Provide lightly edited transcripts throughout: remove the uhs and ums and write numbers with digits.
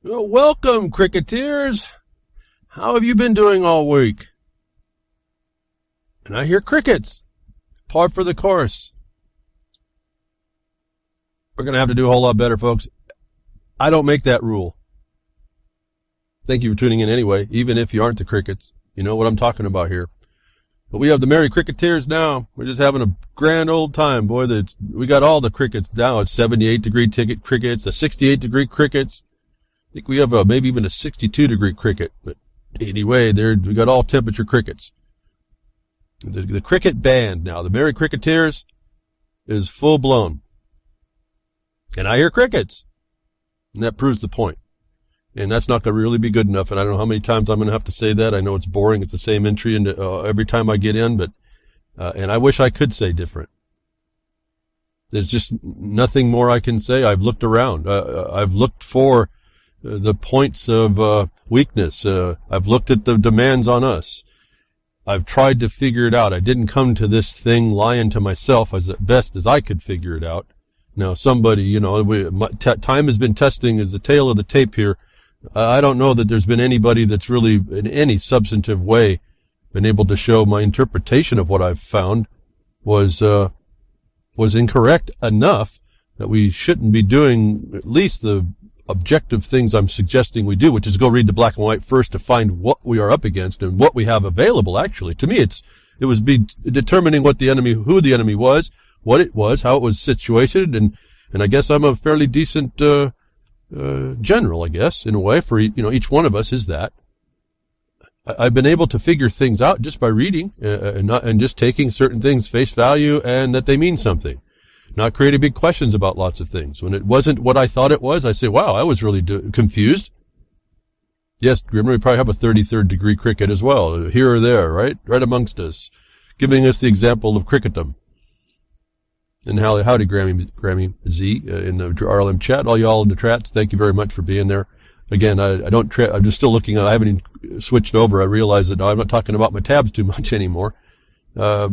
Well, welcome, cricketers. How have you been doing all week? And I hear crickets. Par for the course. We're going to have to do a whole lot better, folks. I don't make that rule. Thank you for tuning in anyway, even if you aren't the crickets. You know what I'm talking about here. But we have the merry cricketers now. We're just having a grand old time, boy. We got all the crickets now. It's 78-degree crickets, the 68-degree crickets. I think we have maybe even a 62-degree cricket. But anyway, we got all temperature crickets. The cricket band now, the merry cricketers, is full blown. And I hear crickets. And that proves the point. And that's not going to really be good enough. And I don't know how many times I'm going to have to say that. I know it's boring. It's the same entry every time I get in. But and I wish I could say different. There's just nothing more I can say. I've looked around. I've looked for the points of weakness. I've looked at the demands on us. I've tried to figure it out. I didn't come to this thing lying to myself as best as I could figure it out. Now, somebody, time has been testing as the tail of the tape here. I don't know that there's been anybody that's really, in any substantive way, been able to show my interpretation of what I've found was incorrect enough that we shouldn't be doing at least the objective things I'm suggesting we do, which is go read the black and white first to find what we are up against and what we have available. Actually, to me, it was determining who the enemy was, what it was, how it was situated, and I guess I'm a fairly decent general, I guess, in a way, for each one of us is that. I've been able to figure things out just by reading and just taking certain things face value and that they mean something. Not creating big questions about lots of things. When it wasn't what I thought it was, I say, wow, I was really confused. Yes, remember we probably have a 33rd degree cricket as well, here or there, right amongst us, giving us the example of cricketum. And howdy, Grammy Z in the RLM chat. All y'all in the chats, thank you very much for being there. Again, I'm just still looking at. I haven't even switched over. I realize that I'm not talking about my tabs too much anymore. So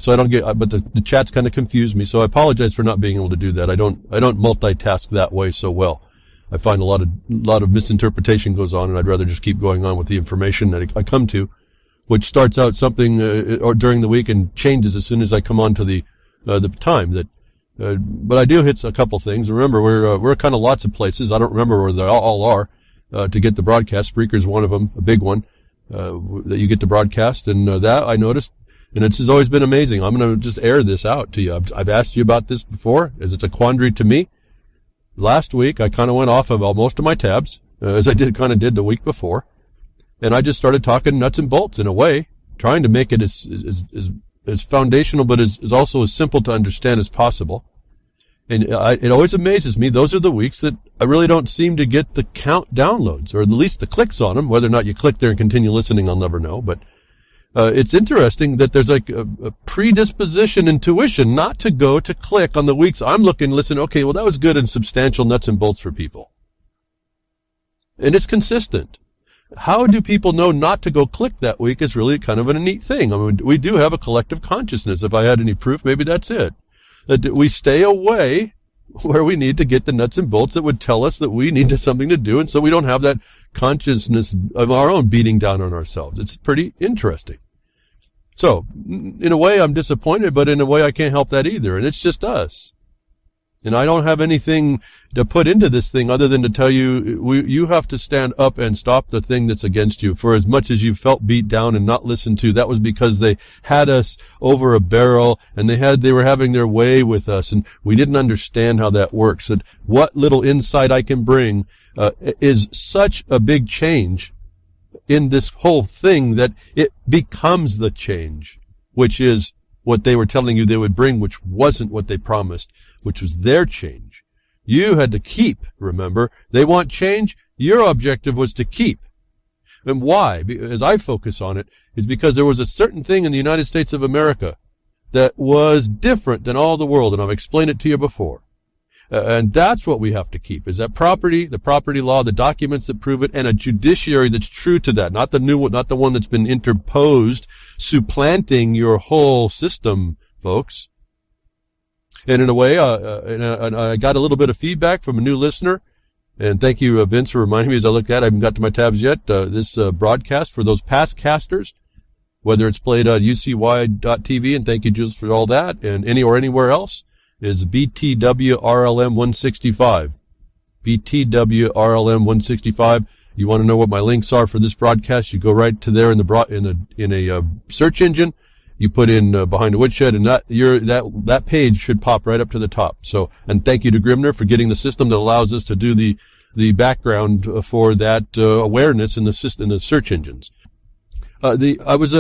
I don't get. But the chats kind of confuse me. So I apologize for not being able to do that. I don't multitask that way so well. I find a lot of misinterpretation goes on, and I'd rather just keep going on with the information that I come to, which starts out something or during the week and changes as soon as I come on to the time that, but I do hit a couple things. Remember, we're kind of lots of places. I don't remember where they all are, to get the broadcast. Spreaker's one of them, a big one, that you get the broadcast. And, that I noticed, and it's always been amazing. I'm going to just air this out to you. I've asked you about this before, as it's a quandary to me. Last week, I kind of went off of most of my tabs, as I did the week before. And I just started talking nuts and bolts in a way, trying to make it as foundational, but is also as simple to understand as possible. And it always amazes me. Those are the weeks that I really don't seem to get the count downloads, or at least the clicks on them. Whether or not you click there and continue listening, I'll never know. But it's interesting that there's like a predisposition, intuition, not to go to click on the weeks I'm looking, listen, okay, well, that was good and substantial nuts and bolts for people. And it's consistent. How do people know not to go click that week is really kind of a neat thing. I mean, we do have a collective consciousness. If I had any proof, maybe that's it. That we stay away where we need to get the nuts and bolts that would tell us that we need something to do, and so we don't have that consciousness of our own beating down on ourselves. It's pretty interesting. So, in a way, I'm disappointed, but in a way, I can't help that either, and it's just us. And I don't have anything to put into this thing other than to tell you, you have to stand up and stop the thing that's against you. For as much as you felt beat down and not listened to, that was because they had us over a barrel, and they were having their way with us, and we didn't understand how that works. And what little insight I can bring is such a big change in this whole thing that it becomes the change, which is what they were telling you they would bring, which wasn't what they promised, which was their change. You had to keep, remember. They want change. Your objective was to keep. And why? As I focus on it, is because there was a certain thing in the United States of America that was different than all the world, and I've explained it to you before. And that's what we have to keep, is that property, the property law, the documents that prove it, and a judiciary that's true to that, not the new one, not the one that's been interposed, supplanting your whole system, folks. And in a way, and I got a little bit of feedback from a new listener, And thank you, Vince, for reminding me as I look at it. I haven't got to my tabs yet. This broadcast for those past casters, whether it's played on UCY.TV, and thank you, Jules, for all that, and anywhere else, is BTWRLM 165. BTWRLM 165. You want to know what my links are for this broadcast? You go right to there in a search engine. You put in Behind the Woodshed, and that page should pop right up to the top. So, and thank you to Grimner for getting the system that allows us to do the background for that awareness in the search engines. I was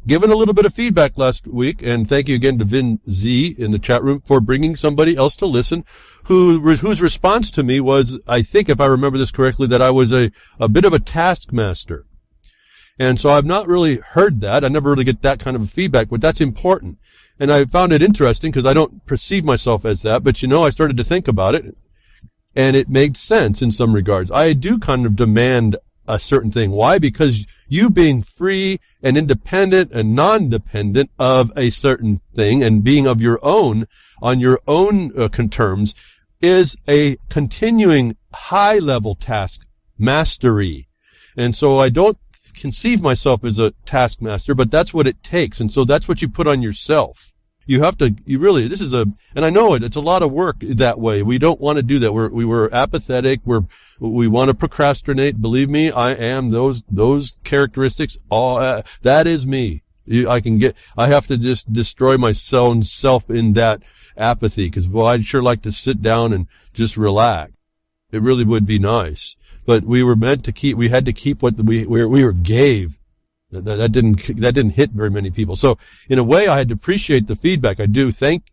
given a little bit of feedback last week, and thank you again to Vin Z in the chat room for bringing somebody else to listen, whose response to me was, I think if I remember this correctly, that I was a bit of a taskmaster. And so I've not really heard that. I never really get that kind of feedback, but that's important. And I found it interesting because I don't perceive myself as that, but I started to think about it, and it made sense in some regards. I do kind of demand a certain thing. Why? Because you being free and independent and non-dependent of a certain thing and being of your own, on your own terms, is a continuing high-level task mastery. And so I don't conceive myself as a taskmaster, but that's what it takes. And so that's what you put on yourself. You have to, and I know it's a lot of work that way. We don't want to do that. We were apathetic. We want to procrastinate. Believe me, I am those characteristics. That is me. I have to just destroy my own self in that apathy, because, I'd sure like to sit down and just relax. It really would be nice. But we had to keep what we were gave. That didn't hit very many people. So in a way, I had to appreciate the feedback. I do thank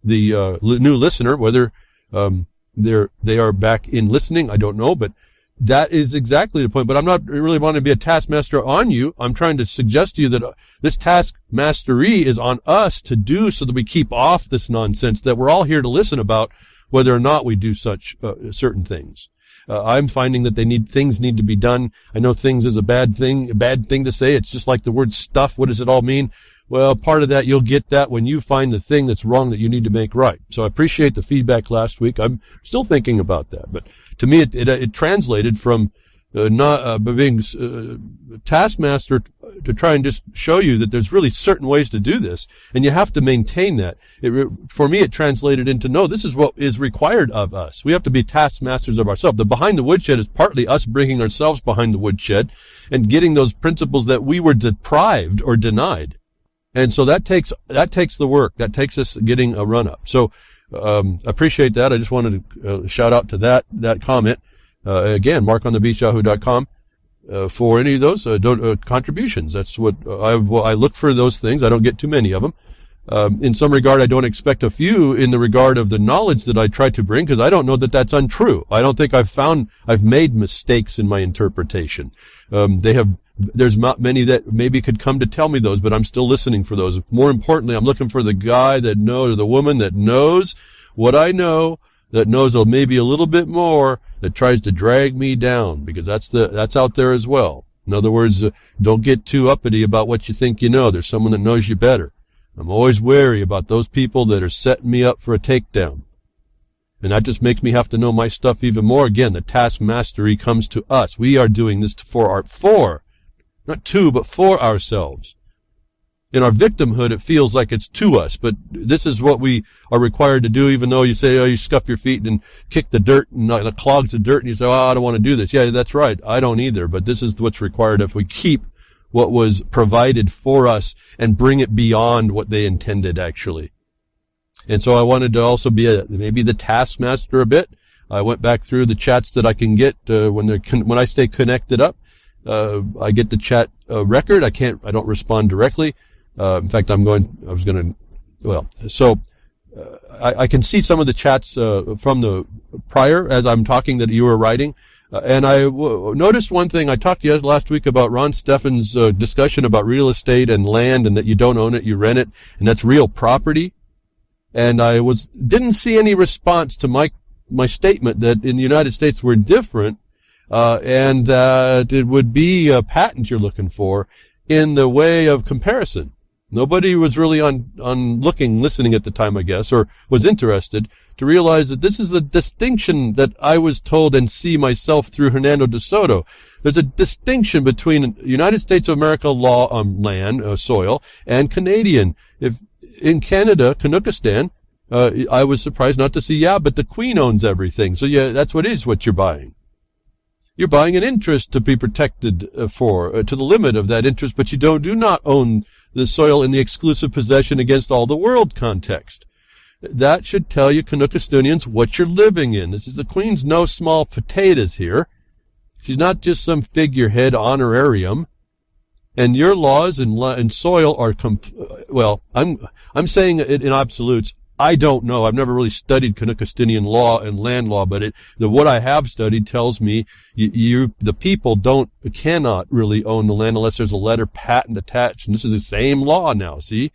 the new listener, whether they are back in listening, I don't know, but that is exactly the point. But I'm not really wanting to be a taskmaster on you. I'm trying to suggest to you that this task mastery is on us to do, so that we keep off this nonsense that we're all here to listen about, whether or not we do such certain things. I'm finding that things need to be done. I know things is a bad thing to say. It's just like the word stuff. What does it all mean? Well, part of that, you'll get that when you find the thing that's wrong that you need to make right. So I appreciate the feedback last week. I'm still thinking about that. But to me, it translated from being taskmaster to try and just show you that there's really certain ways to do this, and you have to maintain that. For me, it translated into, no, this is what is required of us. We have to be taskmasters of ourselves. The Behind the Woodshed is partly us bringing ourselves behind the woodshed and getting those principles that we were deprived or denied. And so that takes the work. That takes us getting a run-up. So appreciate that. I just wanted to shout out to that comment. Again, markonthebeach.yahoo.com for any of those contributions. That's what I look for, those things. I don't get too many of them. In some regard, I don't expect a few in the regard of the knowledge that I try to bring, because I don't know that that's untrue. I don't think I've made mistakes in my interpretation. There's not many that maybe could come to tell me those, but I'm still listening for those. More importantly, I'm looking for the guy that knows, or the woman that knows what I know, that knows maybe a little bit more, that tries to drag me down, because that's out there as well. In other words, don't get too uppity about what you think you know. There's someone that knows you better. I'm always wary about those people that are setting me up for a takedown. And that just makes me have to know my stuff even more. Again, the task mastery comes to us. We are doing this not for ourselves. In our victimhood, it feels like it's to us, but this is what we are required to do, even though you say, you scuff your feet and kick the dirt and it clogs the dirt, and you say, I don't want to do this. Yeah, that's right. I don't either, but this is what's required if we keep what was provided for us and bring it beyond what they intended, actually. And so I wanted to also be maybe the taskmaster a bit. I went back through the chats that I can get when I stay connected up. I get the chat record. I don't respond directly. In fact, I can see some of the chats from the prior as I'm talking that you were writing. And I noticed one thing. I talked to you last week about Ron Steffen's discussion about real estate and land, and that you don't own it, you rent it, and that's real property. And I didn't see any response to my statement that in the United States we're different, and that it would be a patent you're looking for in the way of comparison. Nobody was really listening at the time, I guess, or was interested to realize that this is the distinction that I was told and see myself through Hernando de Soto. There's a distinction between United States of America law on land, soil, and Canadian. If in Canada, Canuckistan, I was surprised not to see, but the Queen owns everything. So that's what you're buying. You're buying an interest to be protected to the limit of that interest, but you do not own the soil in the exclusive possession against all the world context. That should tell you, Canuckistanians, what you're living in. The Queen's no small potatoes here. She's not just some figurehead honorarium. And your laws and soil are, I'm saying it in absolutes. I don't know. I've never really studied Canuckistanian law and land law, but what I have studied tells me the people cannot really own the land unless there's a letter patent attached. And this is the same law now, see?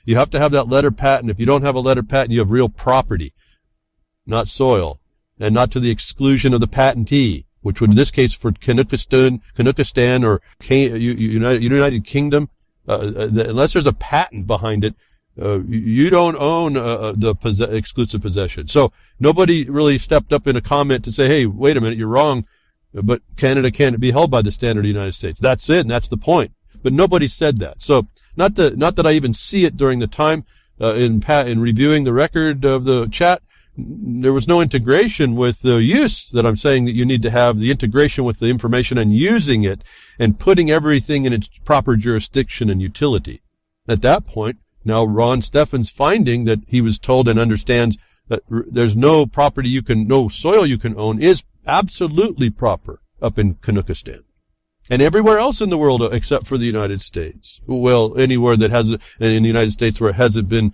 You have to have that letter patent. If you don't have a letter patent, you have real property, not soil, and not to the exclusion of the patentee, which would in this case for Canuckistan or United Kingdom, unless there's a patent behind it, you don't own the exclusive possession. So nobody really stepped up in a comment to say, hey, wait a minute, you're wrong, but Canada can't be held by the standard of the United States. That's it, and that's the point. But nobody said that. So not that I even see it during the time in reviewing the record of the chat. There was no integration with the use that I'm saying that you need to have, the integration with the information and using it and putting everything in its proper jurisdiction and utility. At that point, now Ron Steffen's finding that he was told and understands that there's no property no soil you can own is absolutely proper up in Canuckistan. And everywhere else in the world except for the United States. Well, anywhere that in the United States where it hasn't been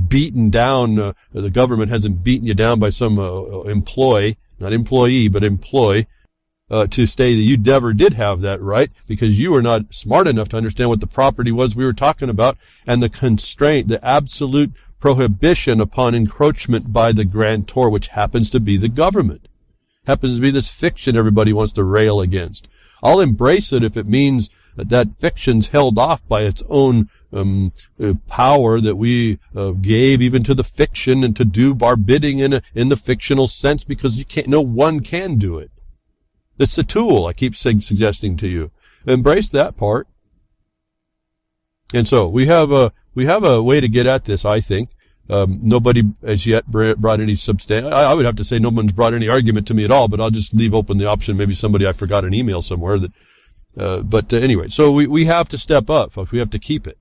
beaten down, the government hasn't beaten you down by some employee, to say that you never did have that right because you were not smart enough to understand what the property was we were talking about and the constraint, the absolute prohibition upon encroachment by the grantor, which happens to be the government. Happens to be this fiction everybody wants to rail against. I'll embrace it if it means that fiction's held off by its own power that we gave even to the fiction and to do our bidding in the fictional sense because no one can do it. It's a tool I keep suggesting to you. Embrace that part. And so we have a way to get at this, I think. Nobody as yet brought any I would have to say no one's brought any argument to me at all, but I'll just leave open the option. Maybe I forgot an email somewhere that, anyway, so we have to step up, folks. We have to keep it.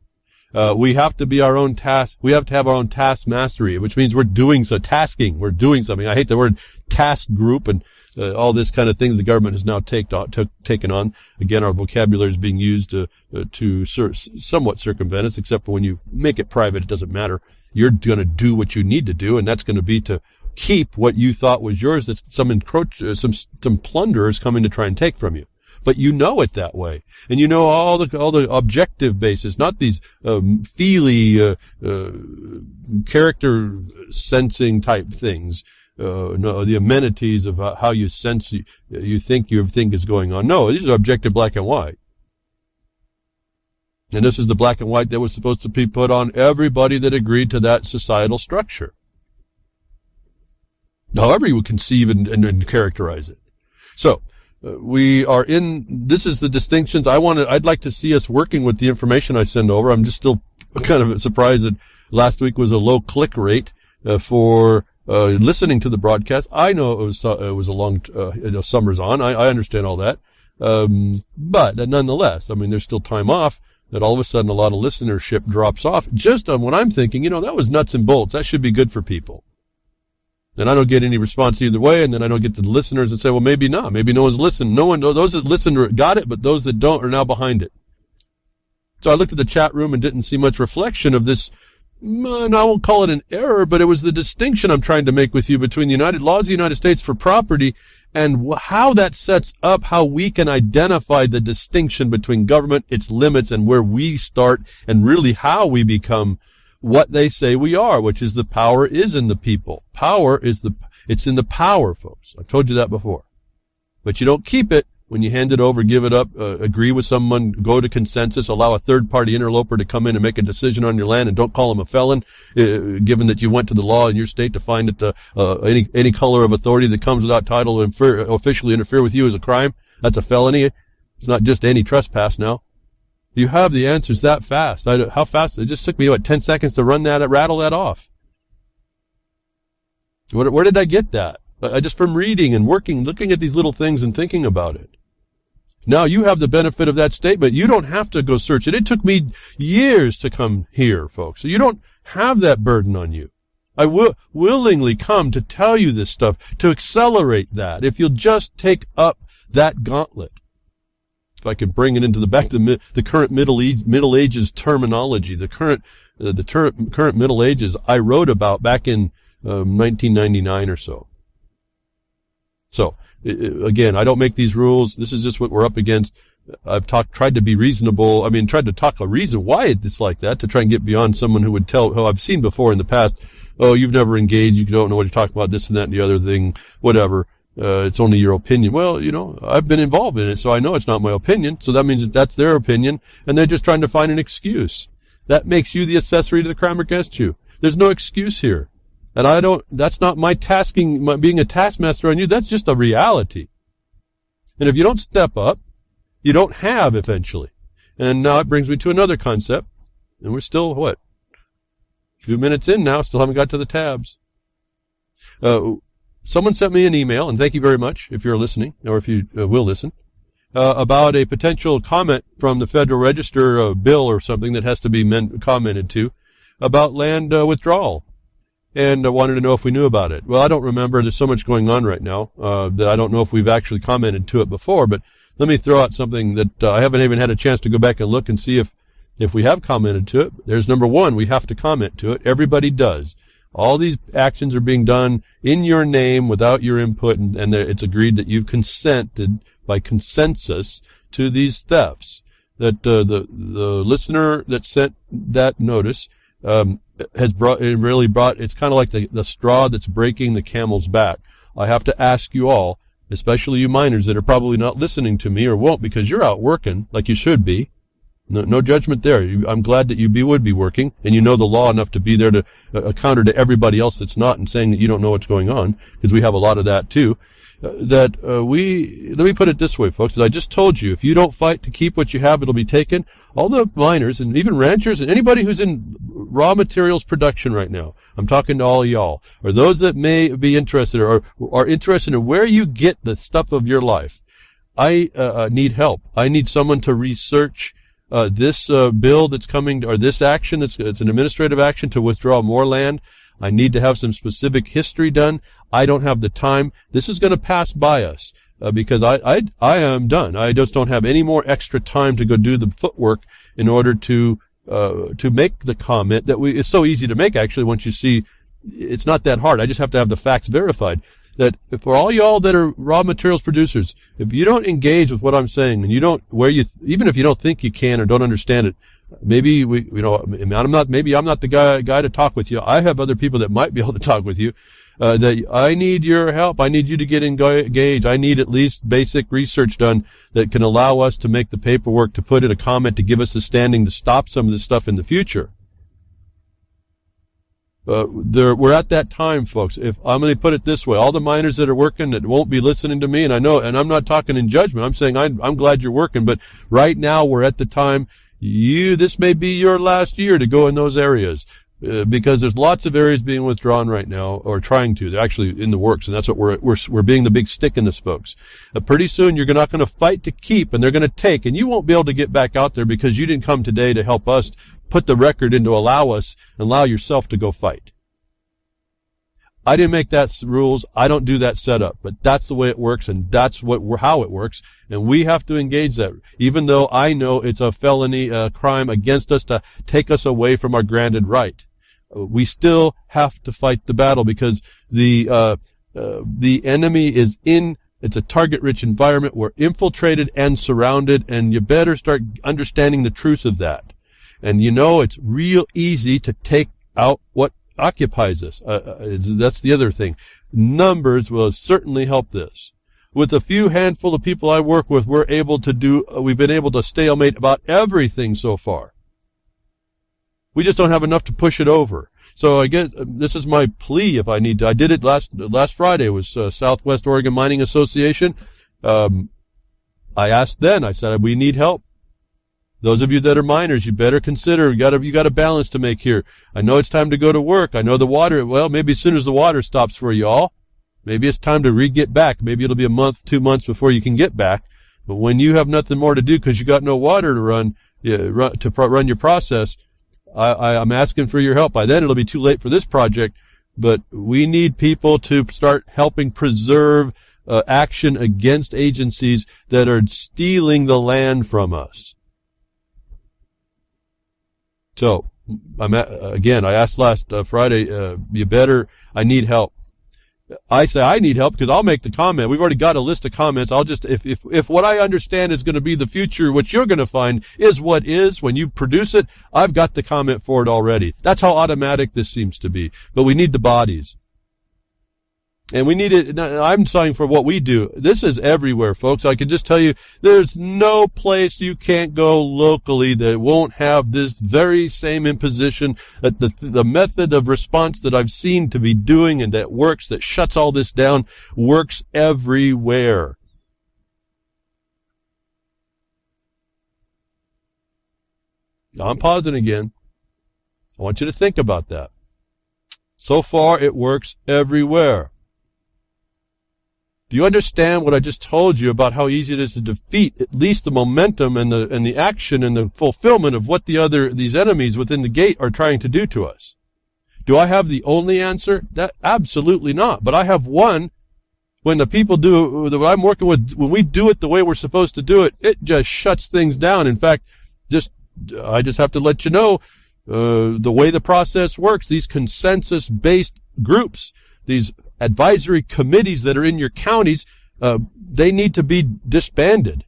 We have to be our own task. We have to have our own task mastery, which means we're doing something. I hate the word task group and all this kind of thing the government has now taken on. Again, our vocabulary is being used to somewhat circumvent us, except for when you make it private, it doesn't matter. You're going to do what you need to do, and that's going to be to keep what you thought was yours that some plunderer is coming to try and take from you. But you know it that way, and you know all the objective basis, not these feely character sensing type things. No, the amenities of how you sense you think is going on. No, these are objective black and white. And this is the black and white that was supposed to be put on everybody that agreed to that societal structure. However you would conceive and characterize it. So, this is the distinctions. I'd like to see us working with the information I send over. I'm just still kind of surprised that last week was a low click rate for listening to the broadcast. I know it was a long, summer's on. I understand all that. But nonetheless, I mean, there's still time off that all of a sudden a lot of listenership drops off just on what I'm thinking, that was nuts and bolts. That should be good for people. And I don't get any response either way, and then I don't get to the listeners and say, well, maybe not. Maybe no one's listened. Those that listened got it, but those that don't are now behind it. So I looked at the chat room and didn't see much reflection of this. And I won't call it an error, but it was the distinction I'm trying to make with you between the laws of the United States for property and how that sets up how we can identify the distinction between government, its limits, and where we start, and really how we become what they say we are, which is the power is in the people. It's in the power, folks. I've told you that before. But you don't keep it when you hand it over, give it up, agree with someone, go to consensus, allow a third-party interloper to come in and make a decision on your land, and don't call him a felon, given that you went to the law in your state to find that any color of authority that comes without title to officially interfere with you is a crime. That's a felony. It's not just any trespass now. You have the answers that fast. How fast? It just took me, 10 seconds to rattle that off. Where did I get that? I just from reading and working, looking at these little things and thinking about it. Now you have the benefit of that statement. You don't have to go search it. It took me years to come here, folks. So you don't have that burden on you. I will willingly come to tell you this stuff, to accelerate that, if you'll just take up that gauntlet. If I could bring it into the current Middle Ages terminology, the current Middle Ages I wrote about back in 1999 or so. So, again, I don't make these rules. This is just what we're up against. I've tried to be reasonable. Tried to talk a reason why it's like that, to try and get beyond someone who would who I've seen before in the past, oh, you've never engaged, you don't know what you're talking about, this and that and the other thing, whatever. It's only your opinion. Well, I've been involved in it, so I know it's not my opinion. So that means that's their opinion, and they're just trying to find an excuse. That makes you the accessory to the crime against you. There's no excuse here. And that's not my being a taskmaster on you. That's just a reality. And if you don't step up, you don't have eventually. And now it brings me to another concept. And we're still, a few minutes in now, still haven't got to the tabs. Someone sent me an email, and thank you very much if you're listening, or if you will listen, about a potential comment from the Federal Register bill or something that has to be commented to about land withdrawal. And I wanted to know if we knew about it. Well, I don't remember. There's so much going on right now that I don't know if we've actually commented to it before. But let me throw out something that I haven't even had a chance to go back and look and see if we have commented to it. There's number one, we have to comment to it. Everybody does. All these actions are being done in your name without your input, and it's agreed that you've consented by consensus to these thefts. That the listener that sent that notice has brought, it's kind of like the straw that's breaking the camel's back. I have to ask you all, especially you miners that are probably not listening to me or won't because you're out working like you should be. No judgment there. I'm glad that you would be working, and you know the law enough to be there to counter to everybody else that's not and saying that you don't know what's going on, because we have a lot of that too. Let me put it this way, folks. As I just told you, if you don't fight to keep what you have, it'll be taken. All the miners and even ranchers and anybody who's in raw materials production right now, I'm talking to all of y'all, or those that may be interested or are interested in where you get the stuff of your life. I need help. I need someone to research this bill that's coming, or this action. It's an administrative action to withdraw more land. I need to have some specific history done. I don't have the time. This is going to pass by us because I am done. I just don't have any more extra time to go do the footwork in order to make the comment that it's so easy to make, actually, once you see it's not that hard. I just have to have the facts verified. That for all y'all that are raw materials producers, if you don't engage with what I'm saying, and you don't, even if you don't think you can or don't understand it, maybe I'm not the guy to talk with you. I have other people that might be able to talk with you. That I need your help. I need you to get engaged. I need at least basic research done that can allow us to make the paperwork, to put in a comment, to give us the standing to stop some of this stuff in the future. We're at that time, folks. If I'm going to put it this way, all the miners that are working that won't be listening to me, and I know, and I'm not talking in judgment. I'm saying I'm glad you're working, but right now we're at the time. This may be your last year to go in those areas. Because there's lots of areas being withdrawn right now, or trying to. They're actually in the works, and that's what we're being the big stick in this, folks. Pretty soon you're not going to fight to keep, and they're going to take, and you won't be able to get back out there because you didn't come today to help us put the record in to allow yourself to go fight. I didn't make that rules. I don't do that setup, but that's the way it works, and that's how it works, and we have to engage that. Even though I know it's a felony crime against us to take us away from our granted right. We still have to fight the battle because the enemy is it's a target-rich environment. We're infiltrated and surrounded, and you better start understanding the truth of that. And it's real easy to take out what occupies us. That's the other thing. Numbers will certainly help this. With a few handful of people I work with, we've been able to stalemate about everything so far. We just don't have enough to push it over. So I guess this is my plea if I need to. I did it last Friday. It was Southwest Oregon Mining Association. I asked then, I said, we need help. Those of you that are miners, you better consider, you got a balance to make here. I know it's time to go to work. I know the water, well, maybe as soon as the water stops for you all, maybe it's time to get back. Maybe it'll be a month, 2 months before you can get back. But when you have nothing more to do because you got no water to run your process, I'm asking for your help. By then it'll be too late for this project, but we need people to start helping preserve action against agencies that are stealing the land from us. So, I asked last Friday, I need help. I say I need help because I'll make the comment. We've already got a list of comments. I'll just, if what I understand is going to be the future, what you're going to find is what is, when you produce it, I've got the comment for it already. That's how automatic this seems to be. But we need the bodies. And we need it. I'm saying for what we do. This is everywhere, folks. I can just tell you, there's no place you can't go locally that won't have this very same imposition, that the method of response that I've seen to be doing and that works, that shuts all this down, works everywhere. Now I'm pausing again. I want you to think about that. So far, it works everywhere. Do you understand what I just told you about how easy it is to defeat at least the momentum and the action and the fulfillment of what these enemies within the gate are trying to do to us? Do I have the only answer? That absolutely not. But I have one. When the people do what I'm working with, when we do it the way we're supposed to do it, it just shuts things down. In fact, I just have to let you know the way the process works. These consensus-based groups, these advisory committees that are in your counties, they need to be disbanded.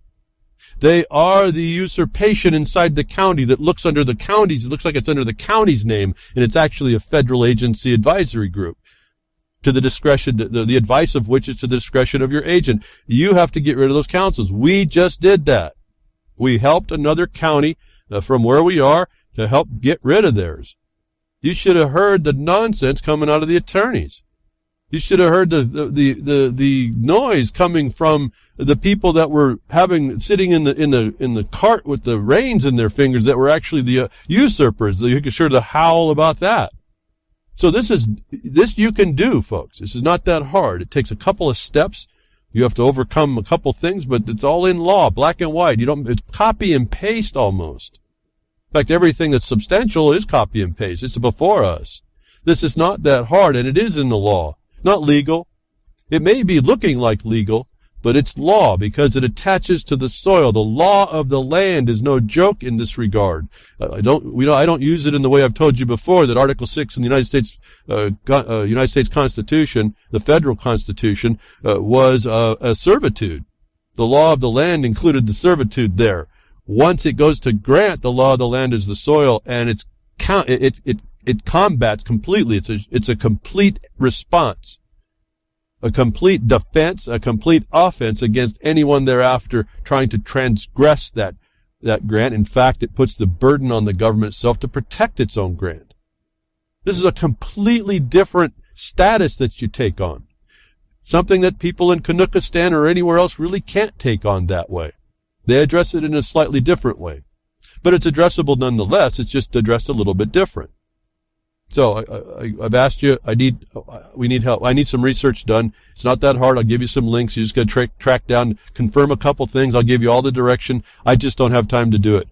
They are the usurpation inside the county that looks under the counties. It looks like it's under the county's name, and it's actually a federal agency advisory group. To the discretion, the advice of which is to the discretion of your agent. You have to get rid of those councils. We just did that. We helped another county from where we are to help get rid of theirs. You should have heard the nonsense coming out of the attorneys. You should have heard the noise coming from the people that were sitting in the cart with the reins in their fingers that were actually the usurpers. You could sure to howl about that. So this you can do, folks. This is not that hard. It takes a couple of steps. You have to overcome a couple things, but it's all in law, black and white. It's copy and paste almost. In fact, everything that's substantial is copy and paste. It's before us. This is not that hard, and it is in the law. Not legal. It may be looking like legal, but it's law because it attaches to the soil. The law of the land is no joke in this regard. I don't use it in the way I've told you before, that Article 6 in the United States Constitution, the federal Constitution, was a servitude. The law of the land included the servitude there. Once it goes to grant, the law of the land is the soil, and it combats completely. It's a complete response, a complete defense, a complete offense against anyone thereafter trying to transgress that grant. In fact, it puts the burden on the government itself to protect its own grant. This is a completely different status that you take on, something that people in Canuckistan or anywhere else really can't take on that way. They address it in a slightly different way, but it's addressable nonetheless. It's just addressed a little bit different. So I've asked you, we need help. I need some research done. It's not that hard. I'll give you some links. You just got to track down, confirm a couple things. I'll give you all the direction. I just don't have time to do it.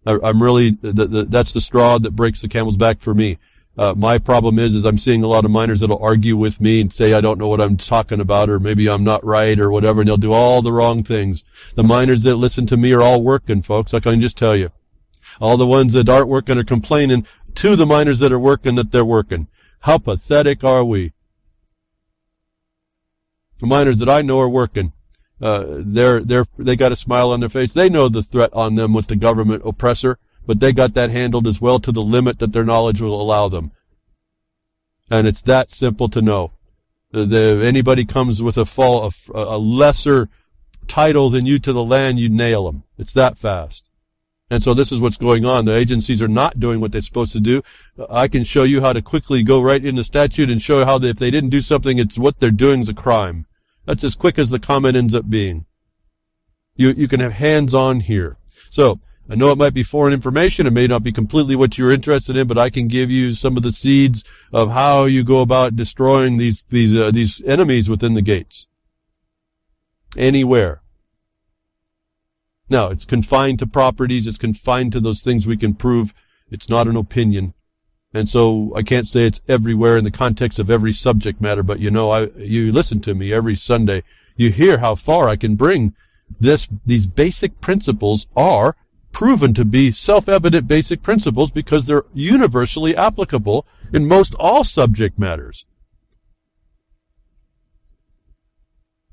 I'm really, that's the straw that breaks the camel's back for me. My problem is I'm seeing a lot of miners that'll argue with me and say I don't know what I'm talking about, or maybe I'm not right or whatever, and they'll do all the wrong things. The miners that listen to me are all working, folks. I can just tell you. All the ones that aren't working are complaining to the miners that are working that they're working. How pathetic are we? The miners that I know are working. They got a smile on their face. They know the threat on them with the government oppressor, but they got that handled as well to the limit that their knowledge will allow them. And it's that simple to know. Anybody comes with a lesser title than you to the land, you nail them. It's that fast. And so this is what's going on. The agencies are not doing what they're supposed to do. I can show you how to quickly go right in the statute and show how if they didn't do something, it's what they're doing is a crime. That's as quick as the comment ends up being. You can have hands-on here. So I know it might be foreign information. It may not be completely what you're interested in, but I can give you some of the seeds of how you go about destroying these enemies within the gates. Anywhere. Now, it's confined to properties. It's confined to those things we can prove. It's not an opinion. And so I can't say it's everywhere in the context of every subject matter, but you listen to me every Sunday. You hear how far I can bring this. These basic principles are proven to be self-evident basic principles because they're universally applicable in most all subject matters.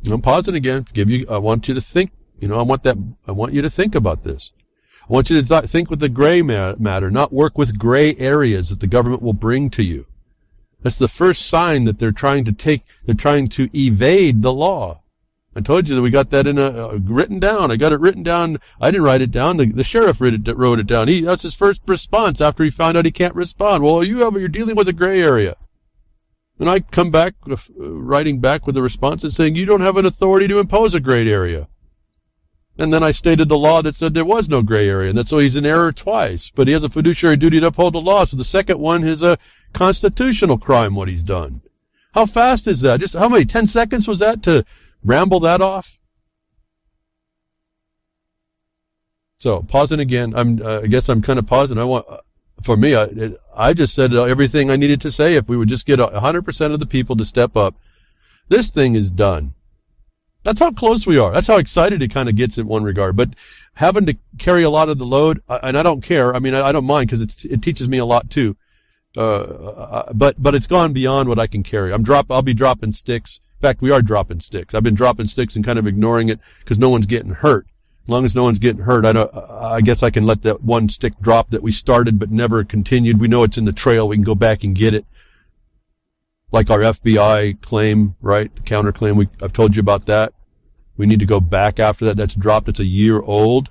And I'm pausing again. I want you to think. I want you to think about this. I want you to think with the gray matter, not work with gray areas that the government will bring to you. That's the first sign that they're trying to evade the law. I told you that we got that written down. I got it written down. I didn't write it down. The sheriff wrote it down. That's his first response after he found out he can't respond. Well, you're dealing with a gray area. And I come back, writing back with a response and saying, you don't have an authority to impose a gray area. And then I stated the law that said there was no gray area, and so he's in error twice. But he has a fiduciary duty to uphold the law, so the second one is a constitutional crime, what he's done. How fast is that? Just how many? 10 seconds was that to ramble that off? So, pausing again. I guess I'm kind of pausing. I just said everything I needed to say. If we would just get 100% of the people to step up, this thing is done. That's how close we are. That's how excited it kind of gets in one regard. But having to carry a lot of the load, and I don't care. I mean, I don't mind because it teaches me a lot too. But it's gone beyond what I can carry. I'll be dropping sticks. In fact, we are dropping sticks. I've been dropping sticks and kind of ignoring it because no one's getting hurt. As long as no one's getting hurt, I guess I can let that one stick drop that we started but never continued. We know it's in the trail. We can go back and get it. Like our FBI claim, right? The counterclaim. I've told you about that. We need to go back after that. That's dropped. It's a year old.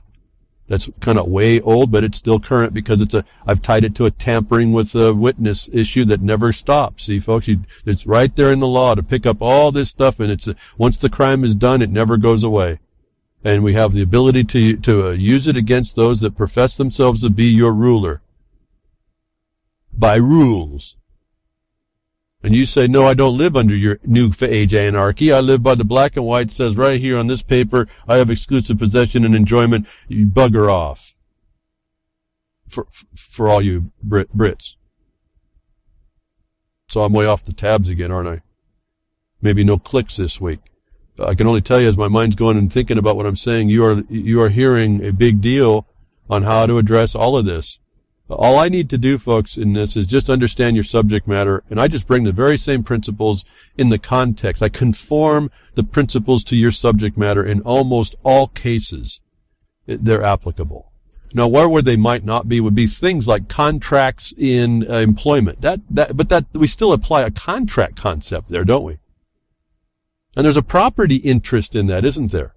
That's kind of way old, but it's still current because I've tied it to a tampering with a witness issue that never stops. See, folks, it's right there in the law to pick up all this stuff, and once the crime is done, it never goes away. And we have the ability to use it against those that profess themselves to be your ruler by rules. And you say, no, I don't live under your new age anarchy. I live by the black and white. It says right here on this paper, I have exclusive possession and enjoyment. You bugger off. For all you Brits. So I'm way off the tabs again, aren't I? Maybe no clicks this week. I can only tell you as my mind's going and thinking about what I'm saying, you are hearing a big deal on how to address all of this. All I need to do, folks, in this is just understand your subject matter, and I just bring the very same principles in the context. I conform the principles to your subject matter in almost all cases. They're applicable. Now, where they might not be would be things like contracts in employment. But we still apply a contract concept there, don't we? And there's a property interest in that, isn't there?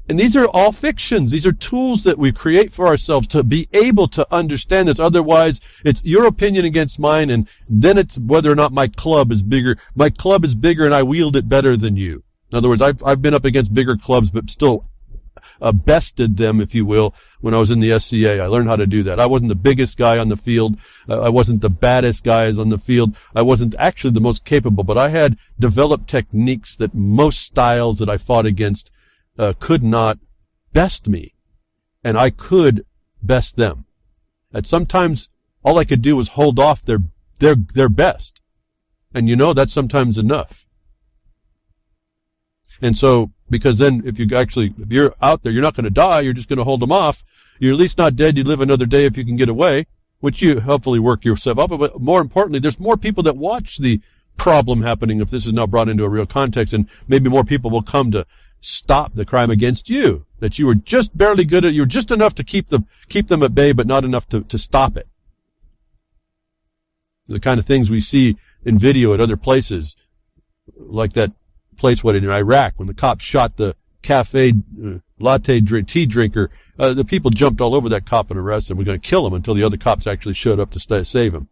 And these are all fictions. These are tools that we create for ourselves to be able to understand this. Otherwise, it's your opinion against mine, and then it's whether or not my club is bigger. My club is bigger, and I wield it better than you. In other words, I've been up against bigger clubs, but still bested them, if you will, when I was in the SCA. I learned how to do that. I wasn't the biggest guy on the field. I wasn't the baddest guys on the field. I wasn't actually the most capable, but I had developed techniques that most styles that I fought against could not best me, and I could best them. And sometimes all I could do was hold off their best, and that's sometimes enough. And so, because then if you're out there, you're not going to die. You're just going to hold them off. You're at least not dead. You live another day if you can get away, which you hopefully work yourself up. But more importantly, there's more people that watch the problem happening if this is now brought into a real context, and maybe more people will come to stop the crime against you, that you were just barely good at. You were just enough to keep them at bay, but not enough to stop it. The kind of things we see in video at other places, like that place in Iraq when the cops shot the cafe latte tea drinker. The people jumped all over that cop and arrested him. We're going to kill him until the other cops actually showed up to save him.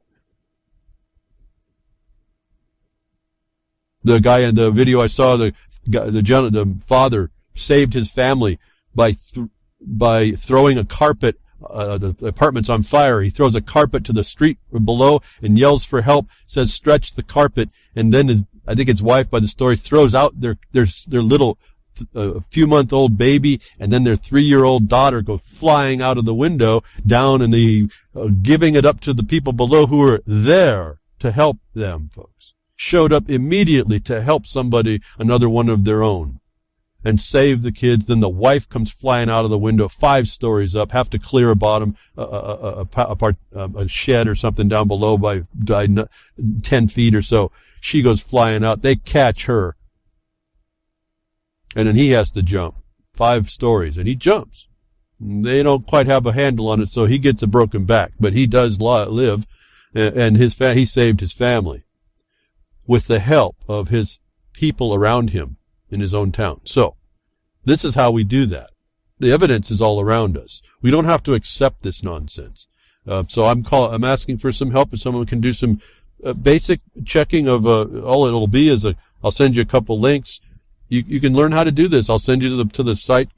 The guy in the video I saw, the father saved his family by throwing a carpet. The apartment's on fire. He throws a carpet to the street below and yells for help. Says stretch the carpet, and then I think his wife, by the story, throws out their little few-month-old baby, and then their 3-year-old daughter go flying out of the window down, and giving it up to the people below who were there to help them, folks. Showed up immediately to help somebody, another one of their own, and save the kids. Then the wife comes flying out of the window 5 stories up, have to clear a shed or something down below by 10 feet or so. She goes flying out. They catch her. And then he has to jump 5 stories, and he jumps. They don't quite have a handle on it, so he gets a broken back. But he does live, and he saved his family with the help of his people around him in his own town. So this is how we do that. The evidence is all around us. We don't have to accept this nonsense. So I'm asking for some help. If someone can do some basic checking of all it'll be is I'll send you a couple links. You can learn how to do this. I'll send you to the site.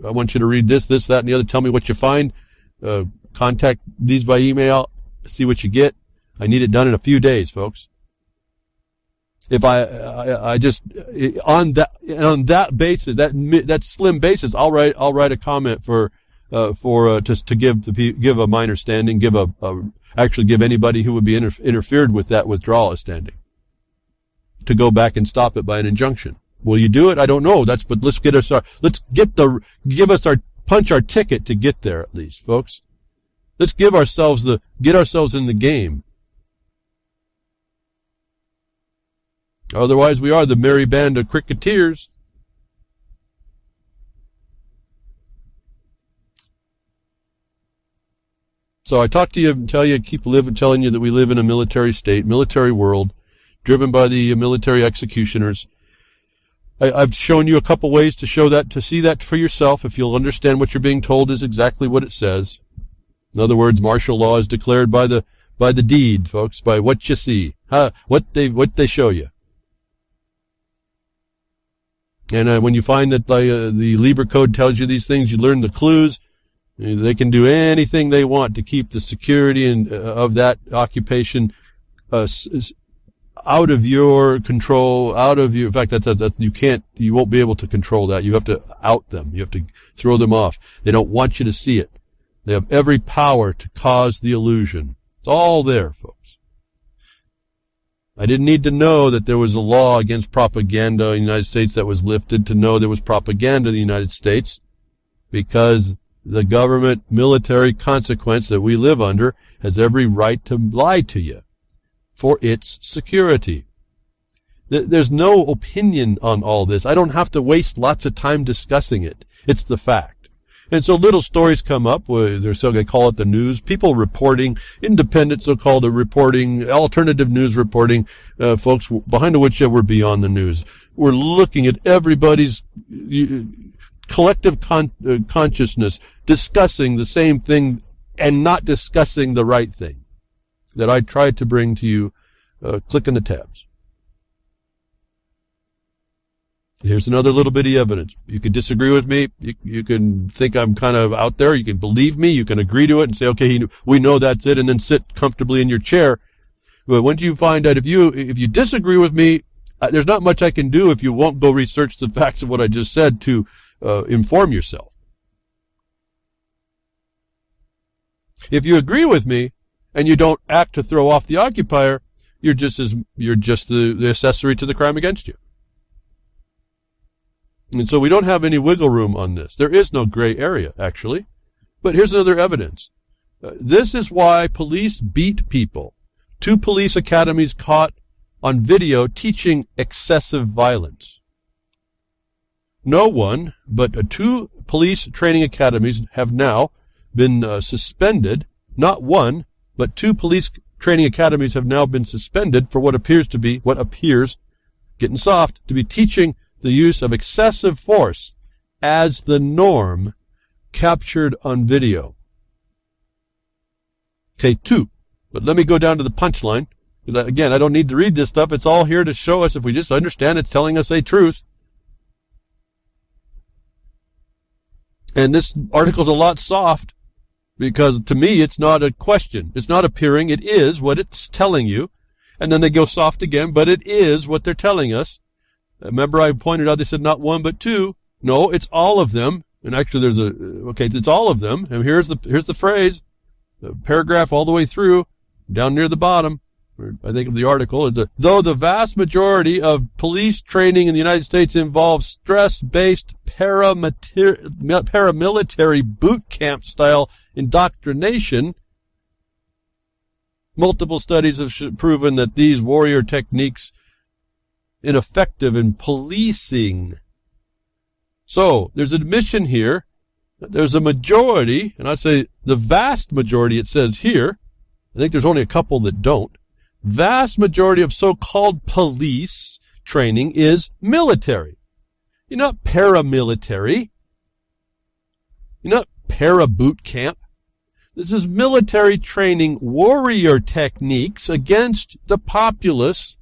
I want you to read this, that, and the other. Tell me what you find. Contact these by email. See what you get. I need it done in a few days, folks. If I just on that basis, that slim basis, I'll write a comment for just to give a minor standing, actually give anybody who would be interfered with that withdrawal a standing, to go back and stop it by an injunction. Will you do it? I don't know. But let's punch our ticket to get there at least, folks. Let's get ourselves in the game. Otherwise, we are the merry band of cricketers. So I talk to you and telling you that we live in a military state, military world, driven by the military executioners. I've shown you a couple ways to see that for yourself, if you'll understand what you're being told is exactly what it says. In other words, martial law is declared by the deed, folks, by what you see, what they show you. And when you find that the Lieber Code tells you these things, you learn the clues. They can do anything they want to keep the security of that occupation out of your control, in fact, you won't be able to control that. You have to out them. You have to throw them off. They don't want you to see it. They have every power to cause the illusion. It's all there, folks. I didn't need to know that there was a law against propaganda in the United States that was lifted to know there was propaganda in the United States, because the government military consequence that we live under has every right to lie to you for its security. There's no opinion on all this. I don't have to waste lots of time discussing it. It's the fact. And so little stories come up. They call it the news. People reporting, independent so-called reporting, alternative news reporting, folks behind which we're beyond the news. We're looking at everybody's collective consciousness discussing the same thing and not discussing the right thing that I tried to bring to you, clicking the tabs. Here's another little bitty evidence. You can disagree with me. You can think I'm kind of out there. You can believe me. You can agree to it and say, okay, we know that's it, and then sit comfortably in your chair. But when you find out if you disagree with me, there's not much I can do if you won't go research the facts of what I just said to inform yourself. If you agree with me and you don't act to throw off the occupier, you're just the accessory to the crime against you. And so we don't have any wiggle room on this. There is no gray area, actually. But here's another evidence. This is why police beat people. 2 police academies caught on video teaching excessive violence. No one but 2 police training academies have now been suspended. Not 1, but 2 police training academies have now been suspended for what appears getting soft, to be teaching the use of excessive force as the norm captured on video. Okay, 2. But let me go down to the punchline. Again, I don't need to read this stuff. It's all here to show us, if we just understand it's telling us a truth. And this article's a lot soft, because to me it's not a question. It's not appearing. It is what it's telling you. And then they go soft again, but it is what they're telling us. Remember I pointed out, they said not 1 but 2. No, it's all of them. And actually it's all of them. And here's the phrase, the paragraph all the way through, down near the bottom, I think of the article. Though the vast majority of police training in the United States involves stress-based paramilitary boot camp style indoctrination, multiple studies have proven that these warrior techniques ineffective in policing. So there's an admission here that there's a majority, and I say the vast majority it says here, I think there's only a couple that don't, vast majority of so-called police training is military. You're not paramilitary. You're not para-boot camp. This is military training, warrior techniques against the populace,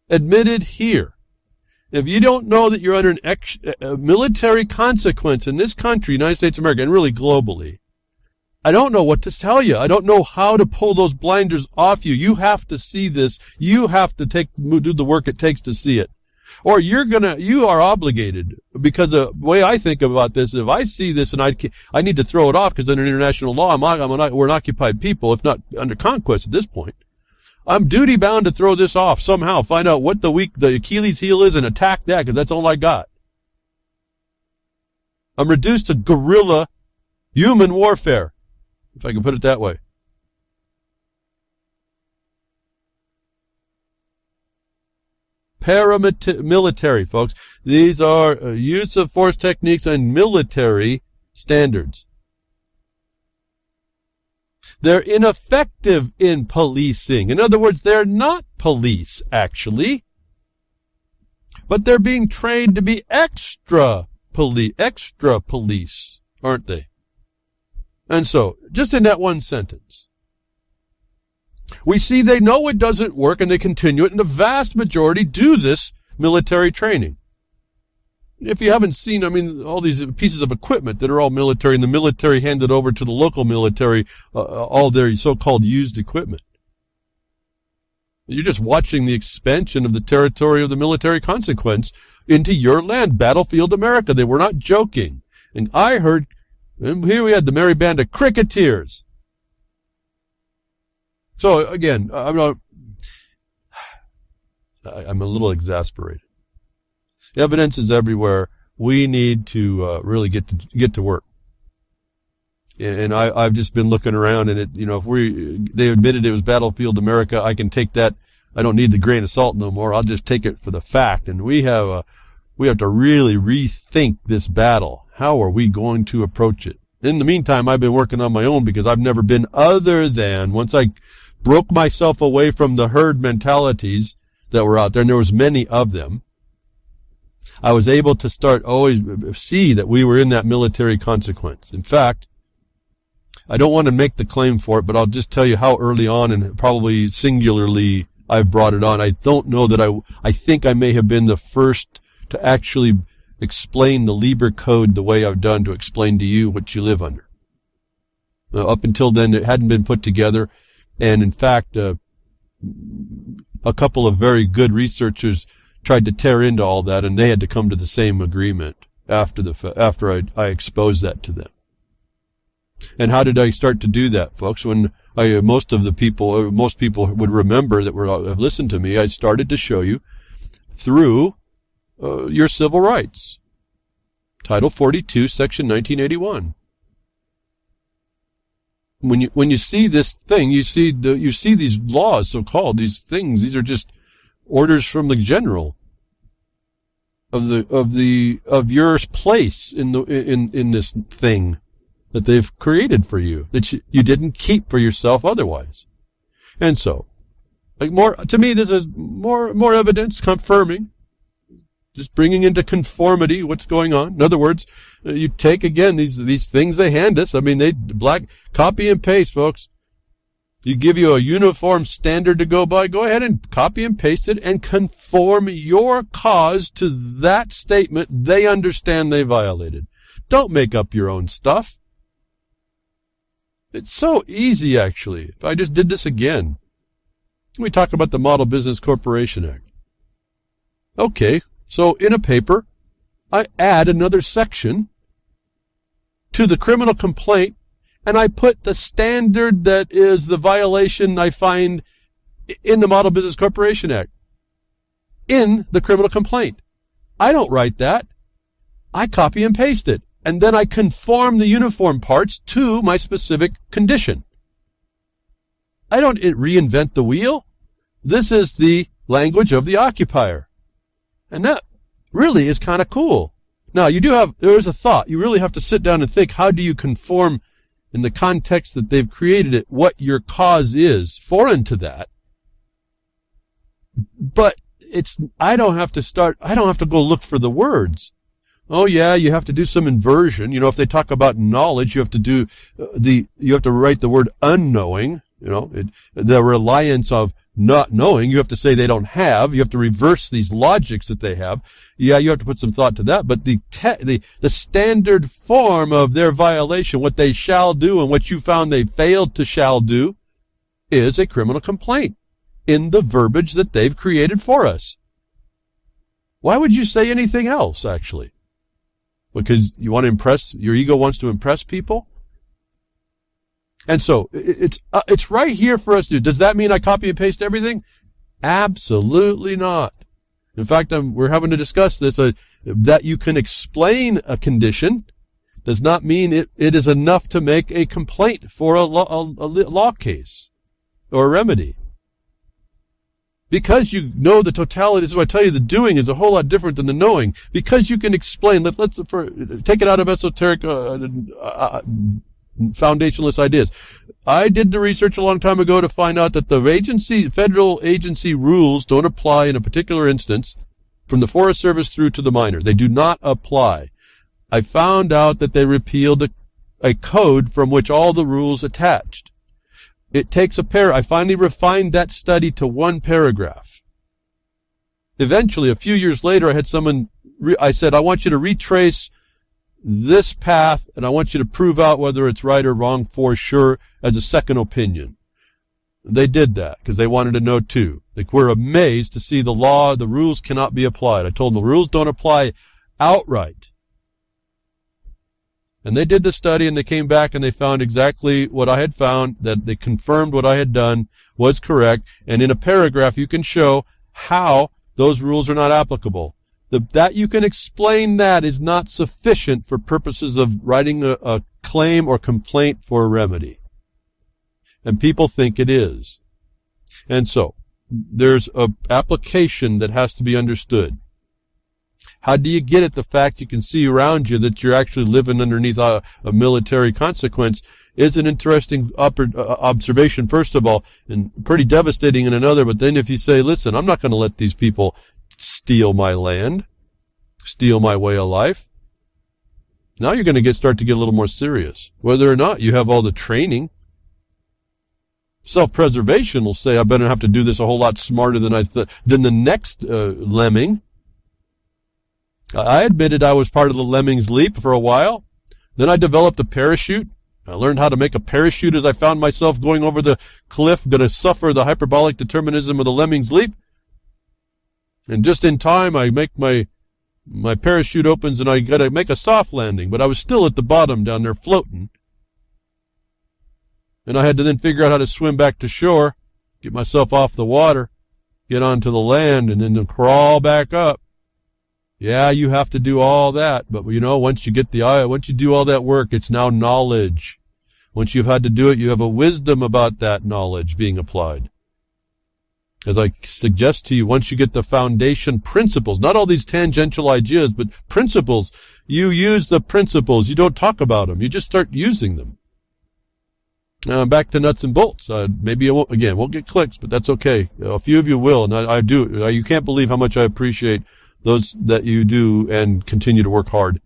admitted here. If you don't know that you're under a military consequence in this country, United States of America, and really globally, I don't know what to tell you. I don't know how to pull those blinders off you. You have to see this. You have to do the work it takes to see it. Or you are obligated, because the way I think about this, if I see this and I need to throw it off because under international law, we're an occupied people, if not under conquest at this point. I'm duty bound to throw this off somehow, find out what the Achilles heel is and attack that, because that's all I got. I'm reduced to guerrilla human warfare, if I can put it that way. Paramilitary, folks. These are use of force techniques and military standards. They're ineffective in policing. In other words, they're not police, actually. But they're being trained to be extra police, aren't they? And so, just in that one sentence, we see they know it doesn't work and they continue it, and the vast majority do this military training. If you haven't seen, all these pieces of equipment that are all military, and the military handed over to the local military, all their so-called used equipment. You're just watching the expansion of the territory of the military consequence into your land, Battlefield America. They were not joking. And I heard, and here we had the merry band of cricketers. So again, I'm a little exasperated. Evidence is everywhere. We need to really get to work. And I've just been looking around, and if they admitted it was Battlefield America, I can take that. I don't need the grain of salt no more. I'll just take it for the fact. And we have to really rethink this battle. How are we going to approach it? In the meantime, I've been working on my own, because I've never been other than, once I broke myself away from the herd mentalities that were out there, and there was many of them, I was able to start always see that we were in that military consequence. In fact, I don't want to make the claim for it, but I'll just tell you how early on, and probably singularly, I've brought it on. I don't know that I think I may have been the first to actually explain the Liber Code the way I've done to explain to you what you live under. Up until then, it hadn't been put together, and in fact, a couple of very good researchers tried to tear into all that, and they had to come to the same agreement after I exposed that to them. And how did I start to do that, folks? When most people would remember that have listened to me, I started to show you through your civil rights. Title 42, Section 1981. When you see this thing, you see these laws, so-called, these things. These are just orders from the general of your place in this thing that they've created for you, that you didn't keep for yourself otherwise. And so, Like more, to me, this is more evidence confirming, just bringing into conformity what's going on. In other words, you take again these things they hand us. I mean, they copy and paste, folks. You give you a uniform standard to go by. Go ahead and copy and paste it and conform your cause to that statement they understand they violated. Don't make up your own stuff. It's so easy, actually. If I just did this again. We talk about the Model Business Corporation Act. Okay, so in a paper, I add another section to the criminal complaint, and I put the standard that is the violation I find in the Model Business Corporation Act in the criminal complaint. I don't write that. I copy and paste it, and then I conform the uniform parts to my specific condition. I don't reinvent the wheel. This is the language of the occupier. And that really is kind of cool. Now, there is a thought. You really have to sit down and think, how do you conform in the context that they've created it, what your cause is, foreign to that. But I don't have to go look for the words. Oh yeah, you have to do some inversion. If they talk about knowledge, you have to write the word unknowing, the reliance of not knowing. You have to say they don't have. You have to reverse these logics that they have. Yeah, you have to put some thought to that. But the standard form of their violation, what they shall do and what you found they failed to shall do, is a criminal complaint in the verbiage that they've created for us. Why would you say anything else, actually? Because you want to impress, your ego wants to impress people? And so, it's right here for us to do. Does that mean I copy and paste everything? Absolutely not. In fact, we're having to discuss this, that you can explain a condition does not mean it is enough to make a complaint for a law case or a remedy. Because you know the totality, this is what I tell you, the doing is a whole lot different than the knowing. Because you can explain, let's take it out of esoteric foundationless ideas. I did the research a long time ago to find out that the federal agency rules don't apply in a particular instance from the Forest Service through to the miner. They do not apply. I found out that they repealed a code from which all the rules attached. It takes I finally refined that study to one paragraph. Eventually, a few years later, I had I said, I want you to retrace this path, and I want you to prove out whether it's right or wrong for sure as a second opinion. They did that because they wanted to know too. They were amazed to see the rules cannot be applied. I told them the rules don't apply outright. And they did the study, and they came back and they found exactly what I had found, that they confirmed what I had done was correct, and in a paragraph you can show how those rules are not applicable. That you can explain that is not sufficient for purposes of writing a claim or complaint for a remedy. And people think it is. And so, there's an application that has to be understood. How do you get at the fact you can see around you that you're actually living underneath a military consequence is an interesting observation, first of all, and pretty devastating in another. But then if you say, listen, I'm not going to let these people steal my land, steal my way of life, now you're going to start to get a little more serious. Whether or not you have all the training. Self-preservation will say, I better have to do this a whole lot smarter than the next lemming. I admitted I was part of the lemmings leap for a while. Then I developed a parachute. I learned how to make a parachute as I found myself going over the cliff, going to suffer the hyperbolic determinism of the lemmings leap. And just in time, I make my parachute opens and I got to make a soft landing, but I was still at the bottom down there floating. And I had to then figure out how to swim back to shore, get myself off the water, get onto the land, and then to crawl back up. Yeah, you have to do all that, but once you do all that work, it's now knowledge. Once you've had to do it, you have a wisdom about that knowledge being applied. As I suggest to you, once you get the foundation principles, not all these tangential ideas, but principles, you use the principles. You don't talk about them. You just start using them. Back to nuts and bolts. Maybe it won't get clicks, but that's okay. A few of you will, and I do. You can't believe how much I appreciate those that you do and continue to work hard.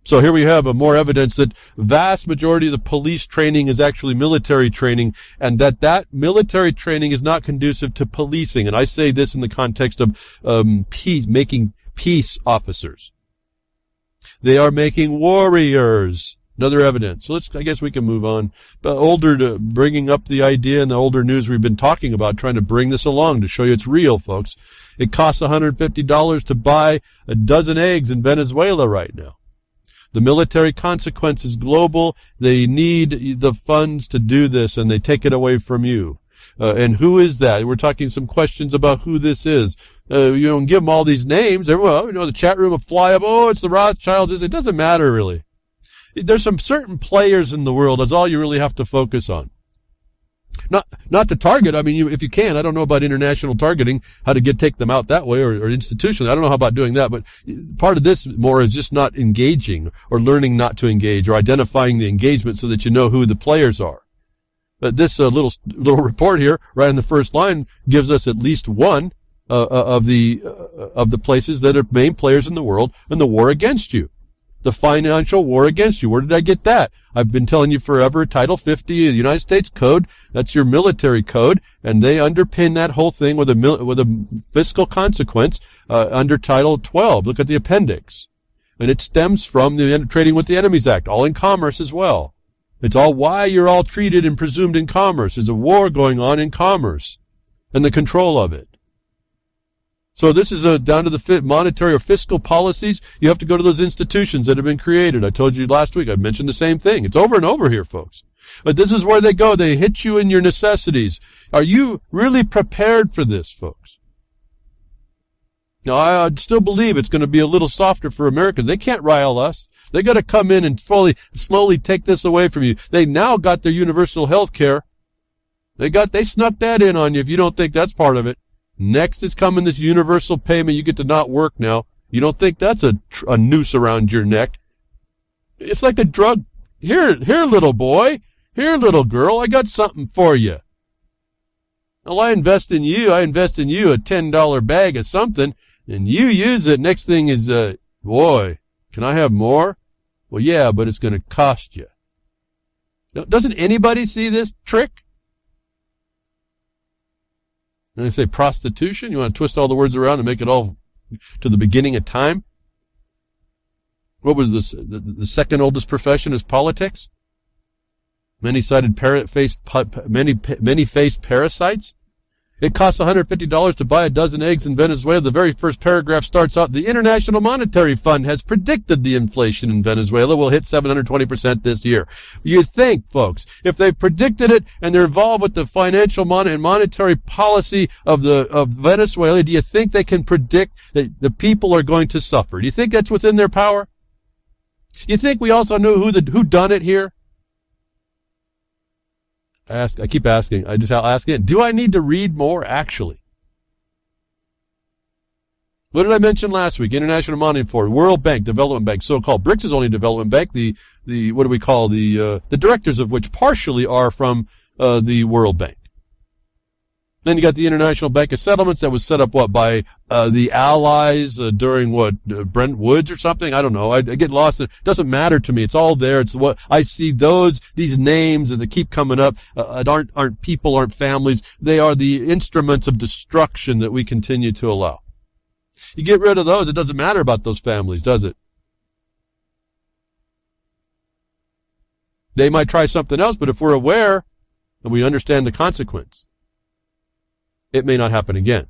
So here we have more evidence that vast majority of the police training is actually military training, and that military training is not conducive to policing. And I say this in the context of making peace officers. They are making warriors. Another evidence. So I guess we can move on. But bringing up the idea and the older news we've been talking about, trying to bring this along to show you it's real, folks. It costs $150 to buy a dozen eggs in Venezuela right now. The military consequence is global. They need the funds to do this, and they take it away from you. And who is that? We're talking some questions about who this is. Give them all these names. The chat room will fly up. Oh, it's the Rothschilds. It doesn't matter, really. There's some certain players in the world. That's all you really have to focus on. Not to target. I mean, if you can. I don't know about international targeting, how to take them out that way, or institutionally. I don't know how about doing that, but part of this more is just not engaging or learning not to engage or identifying the engagement so that you know who the players are. But this little report here, right in the first line, gives us at least one of the places that are main players in the world in the war against you. The financial war against you. Where did I get that? I've been telling you forever, Title 50 of the United States Code, that's your military code, and they underpin that whole thing with a fiscal consequence under Title 12. Look at the appendix. And it stems from the Trading with the Enemies Act, all in commerce as well. It's all why you're all treated and presumed in commerce. There's a war going on in commerce and the control of it. So this is down to the monetary or fiscal policies. You have to go to those institutions that have been created. I told you last week. I mentioned the same thing. It's over and over here, folks. But this is where they go. They hit you in your necessities. Are you really prepared for this, folks? Now, I still believe it's going to be a little softer for Americans. They can't rile us. They got to come in and slowly take this away from you. They now got their universal health care. They snuck that in on you if you don't think that's part of it. Next is coming this universal payment. You get to not work now. You don't think that's a noose around your neck. It's like a drug. Here, little boy. Here, little girl. I got something for you. Well, I invest in you. I invest in you a $10 bag of something, and you use it. Next thing is, boy, can I have more? Well, yeah, but it's going to cost you. Now, doesn't anybody see this trick? And I say prostitution. You want to twist all the words around and make it all to the beginning of time? What was this? The second oldest profession is politics. Many-faced parasites. It costs $150 to buy a dozen eggs in Venezuela. The very first paragraph starts out, the International Monetary Fund has predicted the inflation in Venezuela will hit 720% this year. You think, folks, if they've predicted it and they're involved with the financial and monetary policy of Venezuela, do you think they can predict that the people are going to suffer? Do you think that's within their power? You think we also know who done it here? I keep asking. I just ask it. Do I need to read more, actually? What did I mention last week? International Monetary Fund, World Bank, Development Bank, so-called. BRICS is only a development bank. The what do we call the directors of which partially are from the World Bank. Then you got the International Bank of Settlements that was set up by the Allies during Brent Woods or something. I don't know. I get lost. It doesn't matter to me. It's all there. It's what I see. These names and they keep coming up. Aren't people? Aren't families? They are the instruments of destruction that we continue to allow. You get rid of those. It doesn't matter about those families, does it? They might try something else, but if we're aware and we understand the consequence, it may not happen again.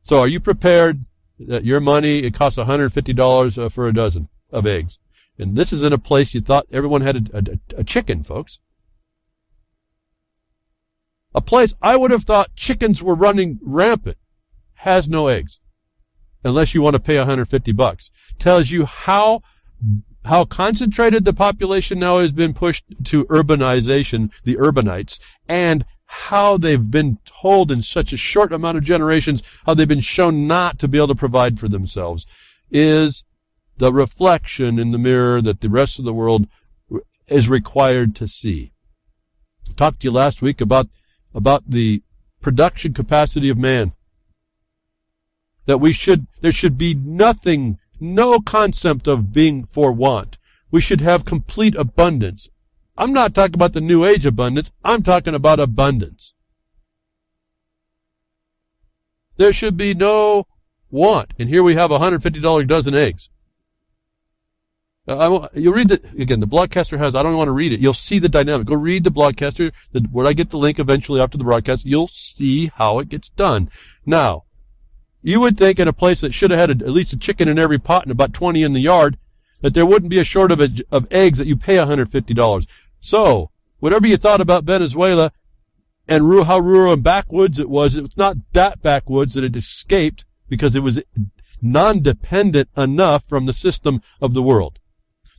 So are you prepared that your money, it costs $150 for a dozen of eggs? And this is in a place you thought everyone had a chicken, folks. A place I would have thought chickens were running rampant has no eggs. Unless you want to pay $150. Tells you how concentrated the population now has been pushed to urbanization, the urbanites, and how they've been told in such a short amount of generations, how they've been shown not to be able to provide for themselves, is the reflection in the mirror that the rest of the world is required to see. I talked to you last week about the production capacity of man. That there should be nothing, no concept of being for want. We should have complete abundance. I'm not talking about the New Age abundance. I'm talking about abundance. There should be no want. And here we have $150 dozen eggs. You read the broadcaster has, I don't want to read it. You'll see the dynamic. Go read the broadcaster. When I get the link eventually after the broadcast, you'll see how it gets done. Now, you would think in a place that should have had at least a chicken in every pot and about 20 in the yard, that there wouldn't be a shortage of eggs that you pay $150. So, whatever you thought about Venezuela and how rural and backwoods it was not that backwoods that it escaped because it was non-dependent enough from the system of the world.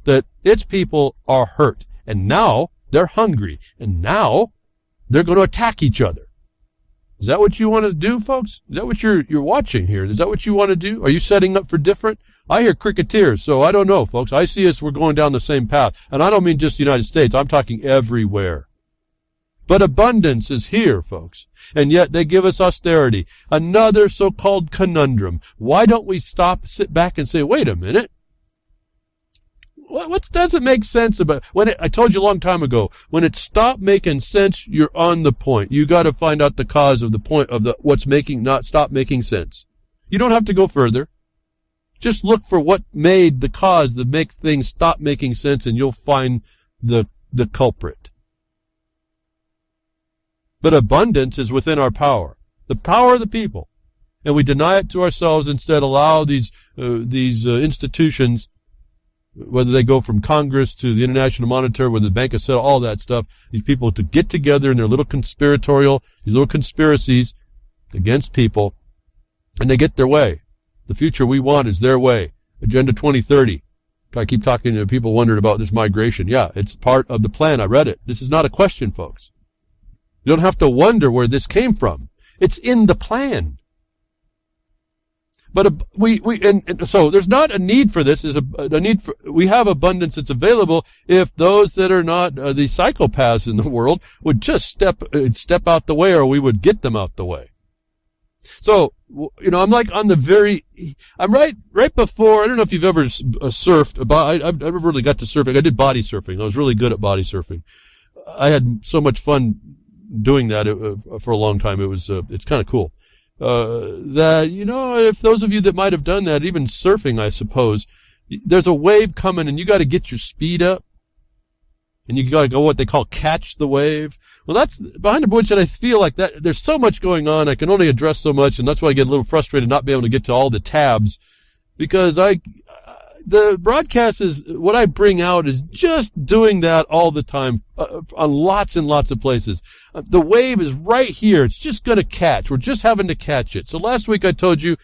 That its people are hurt, and now they're hungry, and now they're going to attack each other. Is that what you want to do, folks? Is that what you're watching here? Is that what you want to do? Are you setting up for different? I hear cricketers, so I don't know, folks. I see us, we're going down the same path. And I don't mean just the United States. I'm talking everywhere. But abundance is here, folks. And yet they give us austerity. Another so-called conundrum. Why don't we sit back and say, wait a minute. What doesn't make sense about I told you a long time ago, when it stopped making sense, you're on the point. You got to find out the cause of the point of what's stop making sense. You don't have to go further. Just look for what made the cause that make things stop making sense, and you'll find the culprit. But abundance is within our power, the power of the people, and we deny it to ourselves. Instead, allow these institutions, whether they go from Congress to the International Monetary, whether the Bank of Settle, all that stuff, these people to get together in their little these little conspiracies against people, and they get their way. The future we want is their way. Agenda 2030. I keep talking to people wondering about this migration. Yeah, it's part of the plan. I read it. This is not a question, folks. You don't have to wonder where this came from. It's in the plan. But so there's not a need for this. There's a need for. We have abundance that's available if those that are not the psychopaths in the world would just step out the way, or we would get them out the way. So I'm like on the I'm right before. I don't know if you've ever surfed. I've never really got to surfing. I did body surfing. I was really good at body surfing. I had so much fun doing that for a long time. It's kind of cool. If those of you that might have done that, even surfing, I suppose, there's a wave coming and you got to get your speed up, and you got to go what they call catch the wave. Well, that's behind the woodshed. I feel like that there's so much going on. I can only address so much, and that's why I get a little frustrated not being able to get to all the tabs, because the broadcast is what I bring out is just doing that all the time on lots and lots of places. The wave is right here. It's just going to catch. We're just having to catch it. So last week I told you,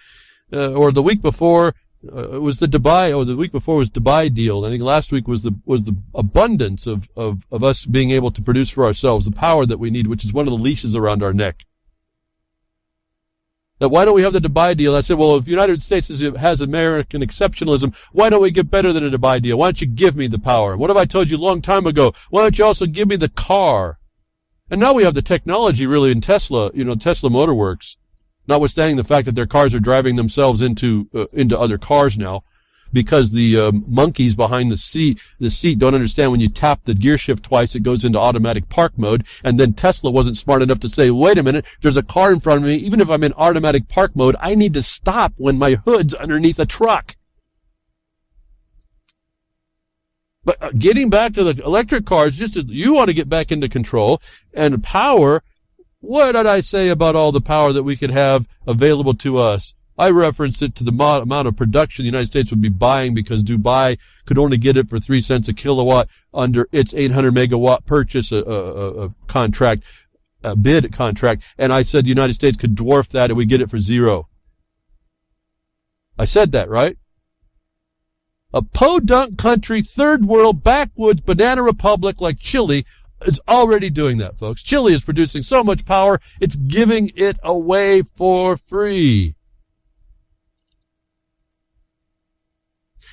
or the week before, it was the Dubai, or the week before was Dubai deal. I think last week was the abundance of us being able to produce for ourselves, the power that we need, which is one of the leashes around our neck. That why don't we have the Dubai deal? I said, well, if the United States has American exceptionalism, why don't we get better than a Dubai deal? Why don't you give me the power? What have I told you a long time ago? Why don't you also give me the car? And now we have the technology really in Tesla, Tesla Motor Works, notwithstanding the fact that their cars are driving themselves into other cars now, because the monkeys behind the seat don't understand when you tap the gear shift twice, it goes into automatic park mode. And then Tesla wasn't smart enough to say, wait a minute, there's a car in front of me. Even if I'm in automatic park mode, I need to stop when my hood's underneath a truck. But getting back to the electric cars, you want to get back into control and power. What did I say about all the power that we could have available to us? I referenced it to the amount of production the United States would be buying, because Dubai could only get it for 3 cents a kilowatt under its 800 megawatt purchase contract, bid contract. And I said the United States could dwarf that and we get it for zero. I said that, right? A podunk country, third world, backwoods, banana republic like Chile is already doing that, folks. Chile is producing so much power, it's giving it away for free.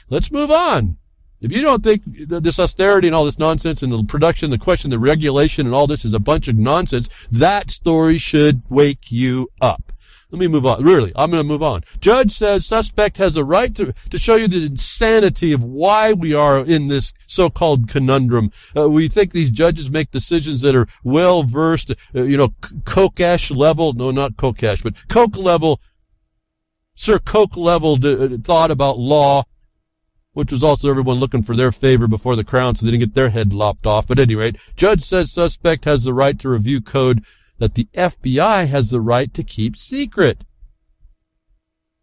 Let's move on. If you don't think this austerity and all this nonsense and the production, the question, the regulation and all this is a bunch of nonsense, that story should wake you up. Let me move on. Really, I'm going to move on. Judge says suspect has a right to show you the insanity of why we are in this so-called conundrum. We think these judges make decisions that are well-versed, Koch-ash level, no, not Koch-ash, but Koch level, Sir Koch level thought about law, which was also everyone looking for their favor before the crown so they didn't get their head lopped off. But at any rate, judge says suspect has the right to review code that the FBI has the right to keep secret.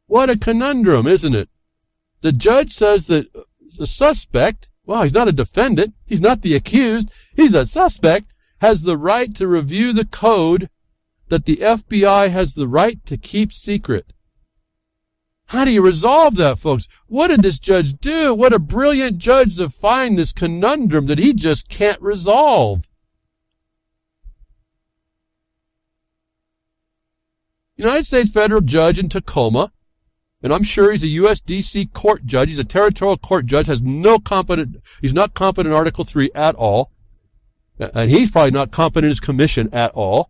What a conundrum, isn't it? The judge says that the suspect, well, he's not a defendant, he's not the accused, he's a suspect, has the right to review the code that the FBI has the right to keep secret. How do you resolve that, folks? What did this judge do? What a brilliant judge to find this conundrum that he just can't resolve. United States federal judge in Tacoma, and I'm sure he's a USDC court judge, he's a territorial court judge, he's not competent in Article 3 at all, and he's probably not competent in his commission at all.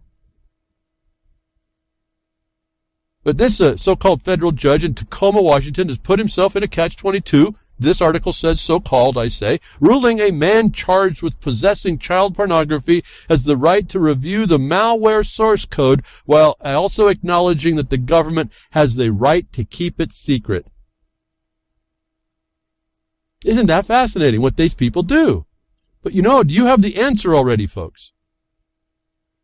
But this so-called federal judge in Tacoma, Washington, has put himself in a catch-22. This article says so-called, I say, ruling a man charged with possessing child pornography has the right to review the malware source code while also acknowledging that the government has the right to keep it secret. Isn't that fascinating what these people do? But do you have the answer already, folks?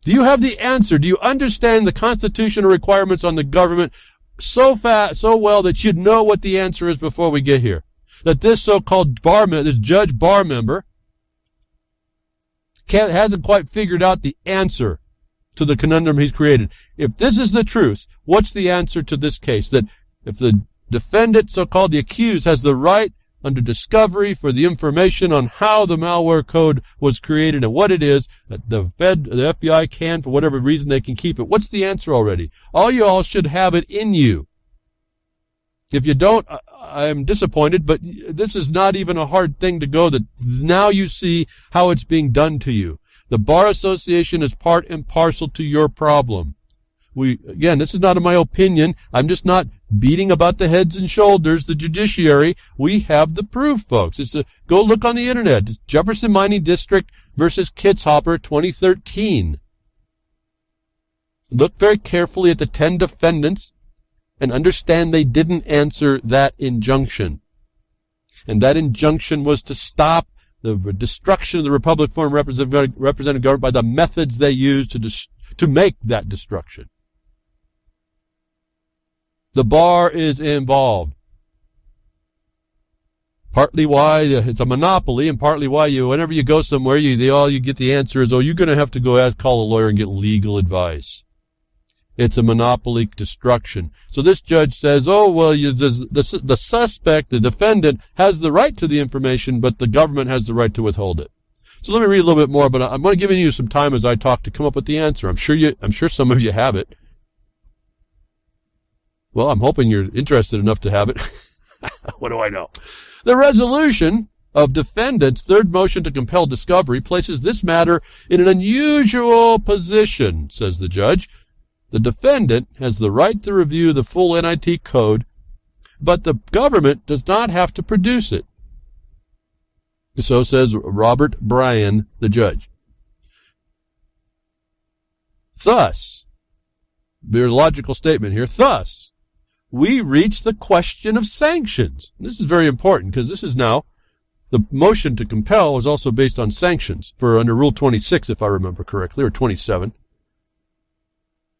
Do you have the answer? Do you understand the constitutional requirements on the government so well that you'd know what the answer is before we get here? That this so-called this judge bar member hasn't quite figured out the answer to the conundrum he's created. If this is the truth, what's the answer to this case? That if the defendant, so-called the accused, has the right under discovery for the information on how the malware code was created and what it is, that the FBI can, for whatever reason, they can keep it. What's the answer already? All you all should have it in you. If you don't, I'm disappointed, but this is not even a hard thing to go that now you see how it's being done to you. The Bar Association is part and parcel to your problem. Again, this is not my opinion. I'm just not beating about the heads and shoulders, the judiciary. We have the proof, folks. Go look on the internet. Jefferson Mining District versus Kitzhopper 2013. Look very carefully at the 10 defendants and understand they didn't answer that injunction. And that injunction was to stop the destruction of the Republic form representative government by the methods they used to make that destruction. The bar is involved. Partly why it's a monopoly, and partly why whenever you go somewhere, you get the answer is, you're going to have to go call a lawyer and get legal advice. It's a monopoly destruction. So this judge says, the suspect, the defendant, has the right to the information, but the government has the right to withhold it. So let me read a little bit more, but I'm going to give you some time as I talk to come up with the answer. I'm sure some of you have it. Well, I'm hoping you're interested enough to have it. What do I know? The resolution of defendant's third motion to compel discovery places this matter in an unusual position, says the judge. The defendant has the right to review the full NIT code, but the government does not have to produce it. So says Robert Bryan, the judge. Thus, there's a logical statement here, thus, we reach the question of sanctions. This is very important because this is now, the motion to compel was also based on sanctions for under Rule 26, if I remember correctly, or 27.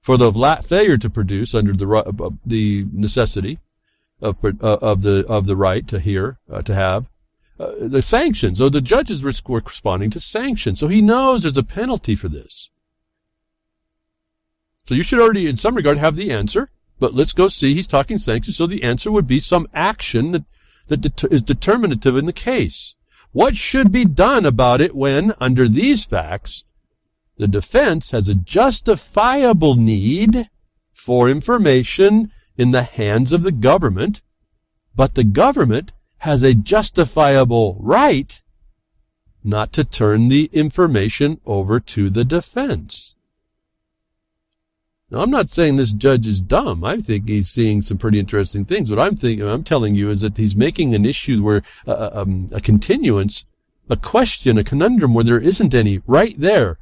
For the failure to produce under the necessity of the right to hear, to have, the sanctions. So the judge is responding to sanctions. So he knows there's a penalty for this. So you should already, in some regard, have the answer. But let's go see. He's talking sanctions. So the answer would be some action that is determinative in the case. What should be done about it when, under these facts, the defense has a justifiable need for information in the hands of the government, but the government has a justifiable right not to turn the information over to the defense. Now, I'm not saying this judge is dumb. I think he's seeing some pretty interesting things. What I'm telling you is that he's making an issue where a continuance, a question, a conundrum where there isn't any right there.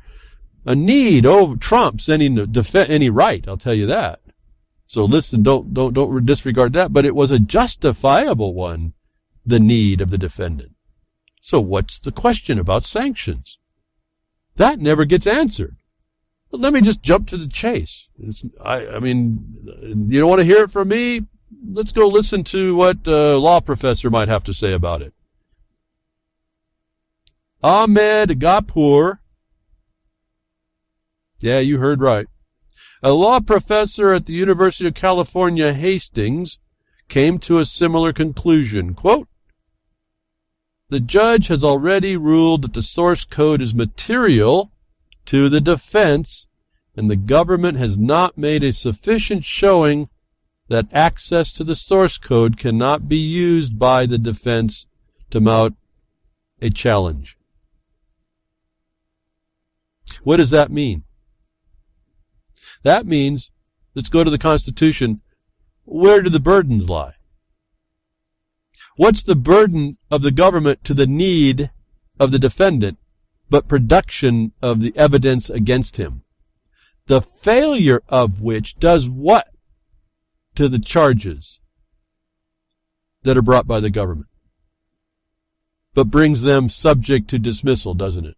A need trumps any right. I'll tell you that. So listen, don't disregard that. But it was a justifiable one, the need of the defendant. So what's the question about sanctions? That never gets answered. But let me just jump to the chase. I mean, you don't want to hear it from me? Let's go listen to what a law professor might have to say about it. Ahmed Ghapoor, yeah, you heard right, a law professor at the University of California, Hastings, came to a similar conclusion. Quote, the judge has already ruled that the source code is material to the defense, and the government has not made a sufficient showing that access to the source code cannot be used by the defense to mount a challenge. What does that mean? That means, let's go to the Constitution, where do the burdens lie? What's the burden of the government to the need of the defendant, but production of the evidence against him? The failure of which does what to the charges that are brought by the government? But brings them subject to dismissal, doesn't it?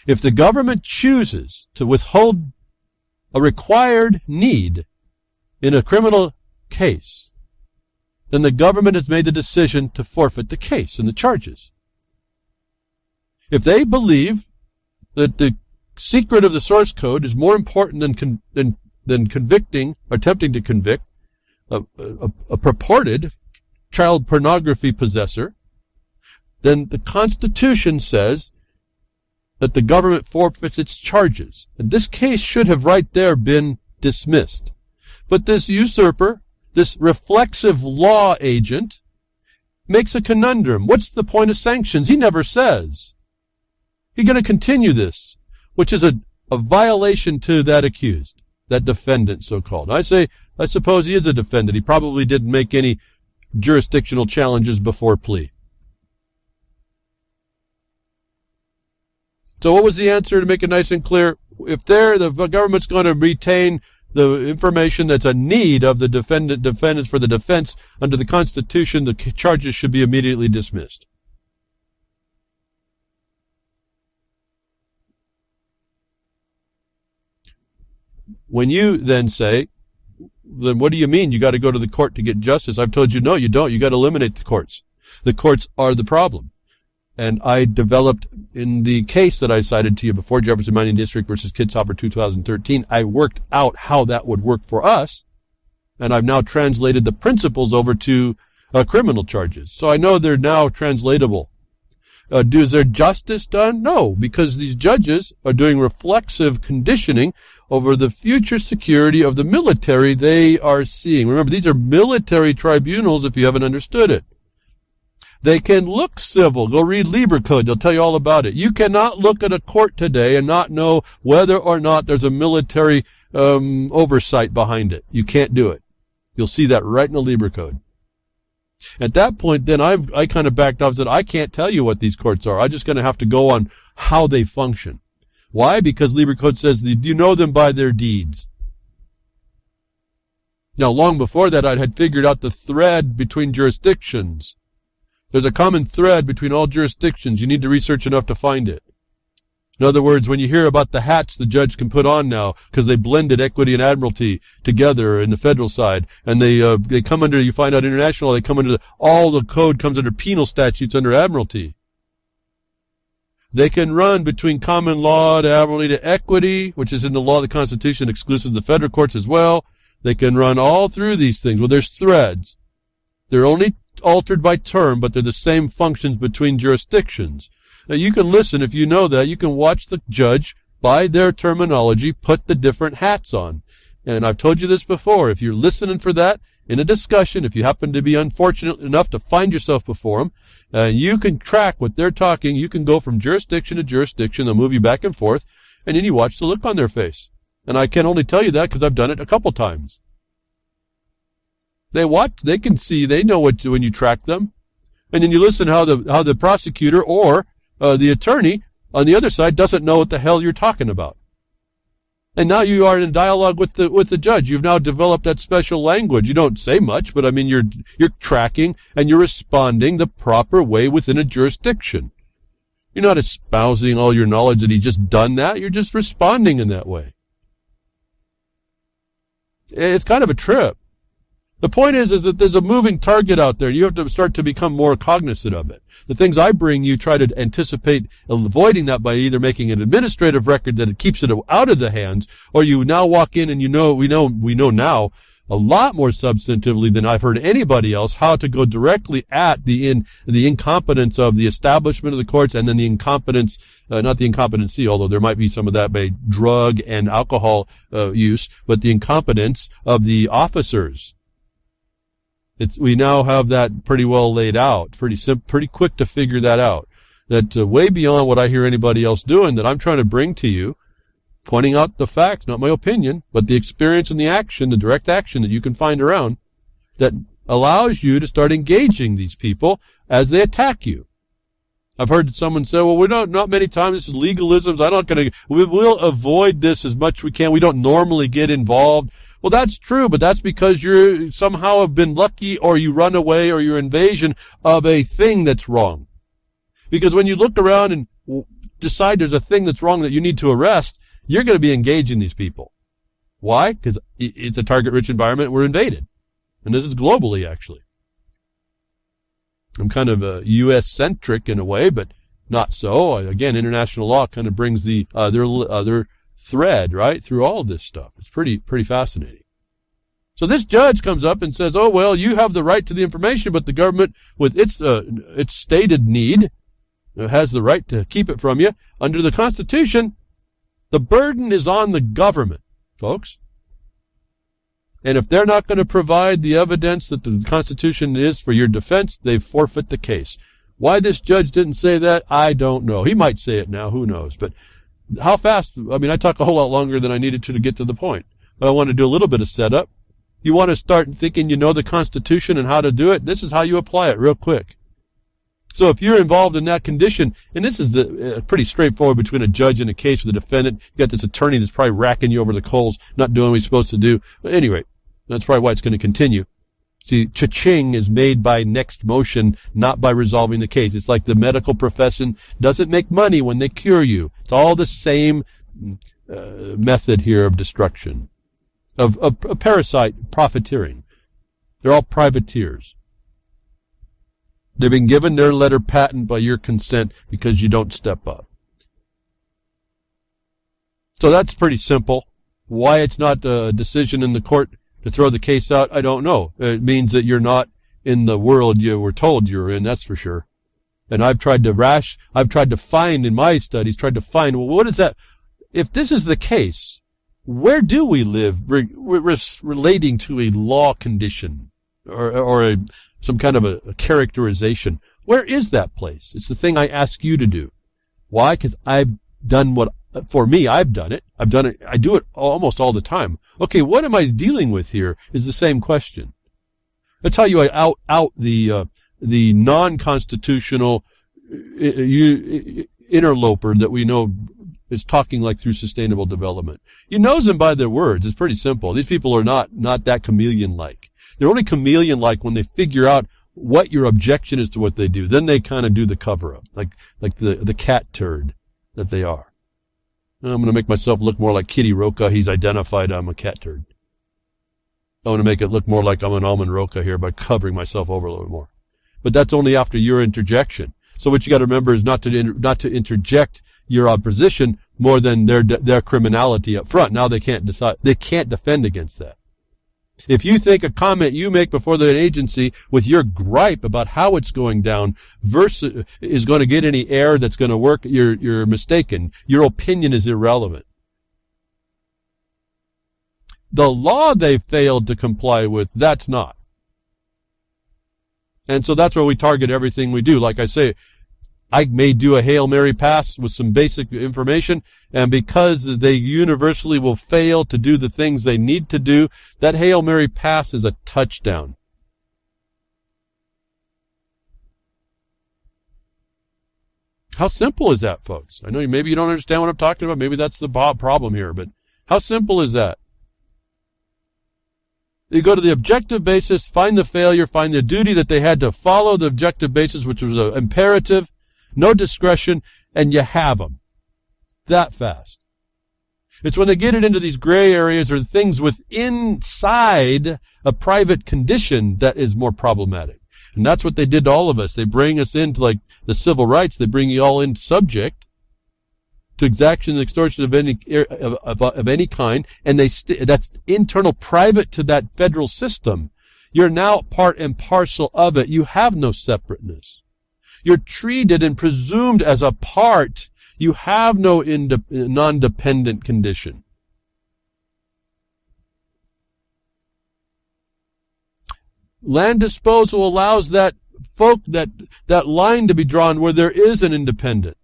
If the government chooses to withhold a required need in a criminal case, then the government has made the decision to forfeit the case and the charges. If they believe that the secret of the source code is more important than convicting, or attempting to convict, a purported child pornography possessor, then the Constitution says that the government forfeits its charges. And this case should have right there been dismissed. But this usurper, this reflexive law agent, makes a conundrum. What's the point of sanctions? He never says. He's going to continue this, which is a violation to that accused, that defendant, so-called. I suppose he is a defendant. He probably didn't make any jurisdictional challenges before plea. So what was the answer, to make it nice and clear? If the government's going to retain the information that's a need of the defendants for the defense under the Constitution, the charges should be immediately dismissed. When you then say, then what do you mean you got to go to the court to get justice? I've told you, no, you don't. You got to eliminate the courts. The courts are the problem. And I developed, in the case that I cited to you before, Jefferson Mining District versus Kitzhaber 2013, I worked out how that would work for us, and I've now translated the principles over to criminal charges. So I know they're now translatable. Is there justice done? No, because these judges are doing reflexive conditioning over the future security of the military they are seeing. Remember, these are military tribunals, if you haven't understood it. They can look civil. Go read Lieber Code. They'll tell you all about it. You cannot look at a court today and not know whether or not there's a military oversight behind it. You can't do it. You'll see that right in the Lieber Code. At that point, then I kind of backed off and said, I can't tell you what these courts are. I'm just going to have to go on how they function. Why? Because Lieber Code says you know them by their deeds. Now, long before that, I had figured out the thread between jurisdictions. There's a common thread between all jurisdictions. You need to research enough to find it. In other words, when you hear about the hats the judge can put on now, because they blended equity and admiralty together in the federal side, and they come under, you find out international, they come under, all the code comes under penal statutes under admiralty. They can run between common law to admiralty to equity, which is in the law of the Constitution, exclusive to the federal courts as well. They can run all through these things. Well, there's threads. They're only altered by term, but they're the same functions between jurisdictions. Now, you can listen, if you know that, you can watch the judge, by their terminology, put the different hats on. And I've told you this before, if you're listening for that, in a discussion, if you happen to be unfortunate enough to find yourself before them, you can track what they're talking. You can go from jurisdiction to jurisdiction. They'll move you back and forth, and then you watch the look on their face. And I can only tell you that because I've done it a couple times. They watch, they can see, they know what when you track them. And then you listen how the prosecutor or the attorney on the other side doesn't know what the hell you're talking about. And now you are in dialogue with the judge. You've now developed that special language. You don't say much, but I mean you're tracking and you're responding the proper way within a jurisdiction. You're not espousing all your knowledge that he just done that. You're just responding in that way. It's kind of a trip. The point is that there's a moving target out there. You have to start to become more cognizant of it. The things I bring you try to anticipate avoiding that by either making an administrative record that it keeps it out of the hands, or you now walk in and we know now a lot more substantively than I've heard anybody else how to go directly at the incompetence of the establishment of the courts, and then the incompetence, not the incompetency, although there might be some of that by drug and alcohol use, but the incompetence of the officers. We now have that pretty well laid out, pretty quick to figure that out. That way beyond what I hear anybody else doing, that I'm trying to bring to you, pointing out the facts, not my opinion, but the experience and the action, the direct action that you can find around, that allows you to start engaging these people as they attack you. I've heard someone say, well, not many times, this is legalisms, we'll avoid this as much as we can, we don't normally get involved. Well, that's true, but that's because you somehow have been lucky, or you run away, or your invasion of a thing that's wrong. Because when you look around and decide there's a thing that's wrong that you need to arrest, you're going to be engaging these people. Why? Because it's a target-rich environment. We're invaded. And this is globally, actually. I'm kind of U.S.-centric in a way, but not so. Again, international law kind of brings the other thread, right, through all of this stuff. It's pretty fascinating. So this judge comes up and says, oh, well, you have the right to the information, but the government, with its stated need, has the right to keep it from you. Under the Constitution, the burden is on the government, folks. And if they're not going to provide the evidence that the Constitution is for your defense, they forfeit the case. Why this judge didn't say that, I don't know. He might say it now, who knows. But how fast? I mean, I talk a whole lot longer than I needed to get to the point. But I want to do a little bit of setup. You want to start thinking you know the Constitution and how to do it? This is how you apply it real quick. So if you're involved in that condition, and this is pretty straightforward between a judge and a case with a defendant, you got this attorney that's probably racking you over the coals, not doing what he's supposed to do. But anyway, that's probably why it's going to continue. See, cha-ching is made by next motion, not by resolving the case. It's like the medical profession doesn't make money when they cure you. It's all the same method here of destruction, of parasite profiteering. They're all privateers. They've been given their letter patent by your consent because you don't step up. So that's pretty simple. Why it's not a decision in the court to throw the case out, I don't know. It means that you're not in the world you were told you're in, that's for sure. And I've tried to find in my studies, well, what is that? If this is the case, where do we live relating to a law condition or some kind of a characterization? Where is that place? It's the thing I ask you to do. Why? Because I've done I've done it. I do it almost all the time. Okay, what am I dealing with here is the same question. That's how you out the non-constitutional interloper that we know is talking like through sustainable development. You know them by their words. It's pretty simple. These people are not that chameleon-like. They're only chameleon-like when they figure out what your objection is to what they do. Then they kind of do the cover-up, like the cat turd that they are. I'm going to make myself look more like Kitty Roca. He's identified I'm a cat turd. I want to make it look more like I'm an almond roca here by covering myself over a little more. But that's only after your interjection. So what you got to remember is not to interject your opposition more than their criminality up front. Now they can't defend against that. If you think a comment you make before the agency with your gripe about how it's going down versus is going to get any air that's going to work, you're mistaken. Your opinion is irrelevant. The law they failed to comply with, that's not. And so that's where we target everything we do. Like I say, I may do a Hail Mary pass with some basic information, and because they universally will fail to do the things they need to do, that Hail Mary pass is a touchdown. How simple is that, folks? I know maybe you don't understand what I'm talking about. Maybe that's the problem here, but how simple is that? You go to the objective basis, find the failure, find the duty that they had to follow the objective basis, which was an imperative, no discretion, and you have them. That fast. It's when they get it into these gray areas or things inside a private condition that is more problematic. And that's what they did to all of us. They bring us into, like, the civil rights. They bring you all in subject to exaction and extortion of any kind, and that's internal, private to that federal system. You're now part and parcel of it. You have no separateness. You're treated and presumed as a part. You have no non-dependent condition. Land disposal allows that line to be drawn where there is an independent.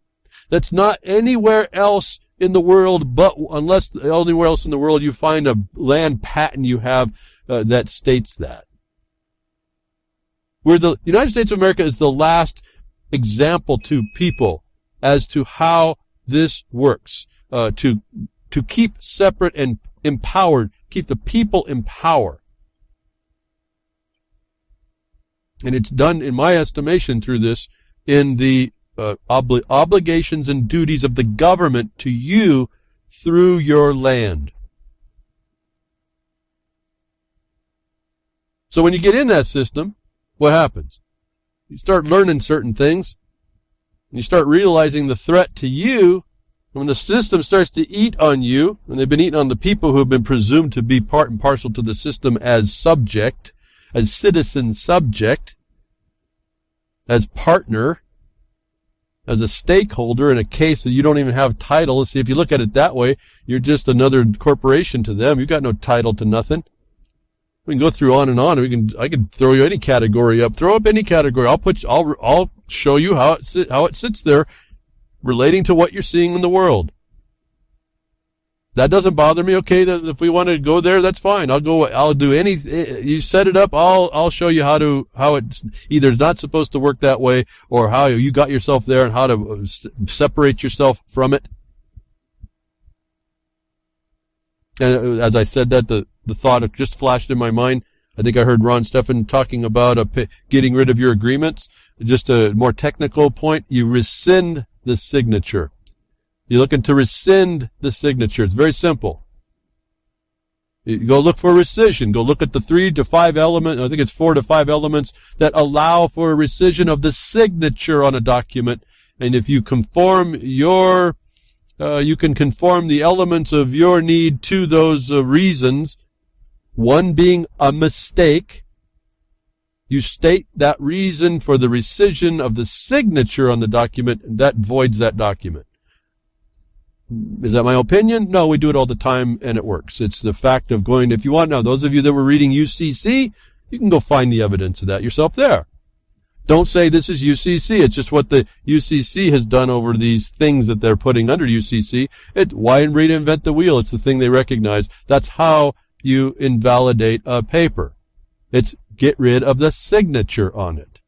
That's not anywhere else in the world, but unless anywhere else in the world you find a land patent you have that states that. Where the United States of America is the last example to people as to how this works, to keep separate and empowered, keep the people in power. And it's done, in my estimation, through this in the obligations and duties of the government to you through your land. So when you get in that system, what happens? You start learning certain things, and you start realizing the threat to you. When the system starts to eat on you, and they've been eating on the people who have been presumed to be part and parcel to the system as subject, as citizen subject, as partner, as a stakeholder in a case that you don't even have title. See, if you look at it that way, you're just another corporation to them. You've got no title to nothing. We can go through on and on. I can throw you any category up. Throw up any category. I'll show you how it sits there, relating to what you're seeing in the world. That doesn't bother me. Okay, if we want to go there, that's fine. I'll do any. You set it up. I'll show you how it's either not supposed to work that way, or how you got yourself there and how to separate yourself from it. And as I said that, the thought just flashed in my mind. I think I heard Ron Steffen talking about getting rid of your agreements. Just a more technical point: you rescind the signature. You're looking to rescind the signature. It's very simple. You go look for rescission. Go look at the 3 to 5 elements. I think it's 4 to 5 elements that allow for a rescission of the signature on a document. And if you conform you can conform the elements of your need to those reasons. One being a mistake. You state that reason for the rescission of the signature on the document, and that voids that document. Is that my opinion? No, we do it all the time, and it works. It's the fact of going, if you want now, those of you that were reading UCC, you can go find the evidence of that yourself there. Don't say this is UCC. It's just what the UCC has done over these things that they're putting under UCC. Why reinvent the wheel? It's the thing they recognize. That's how you invalidate a paper. It's get rid of the signature on it.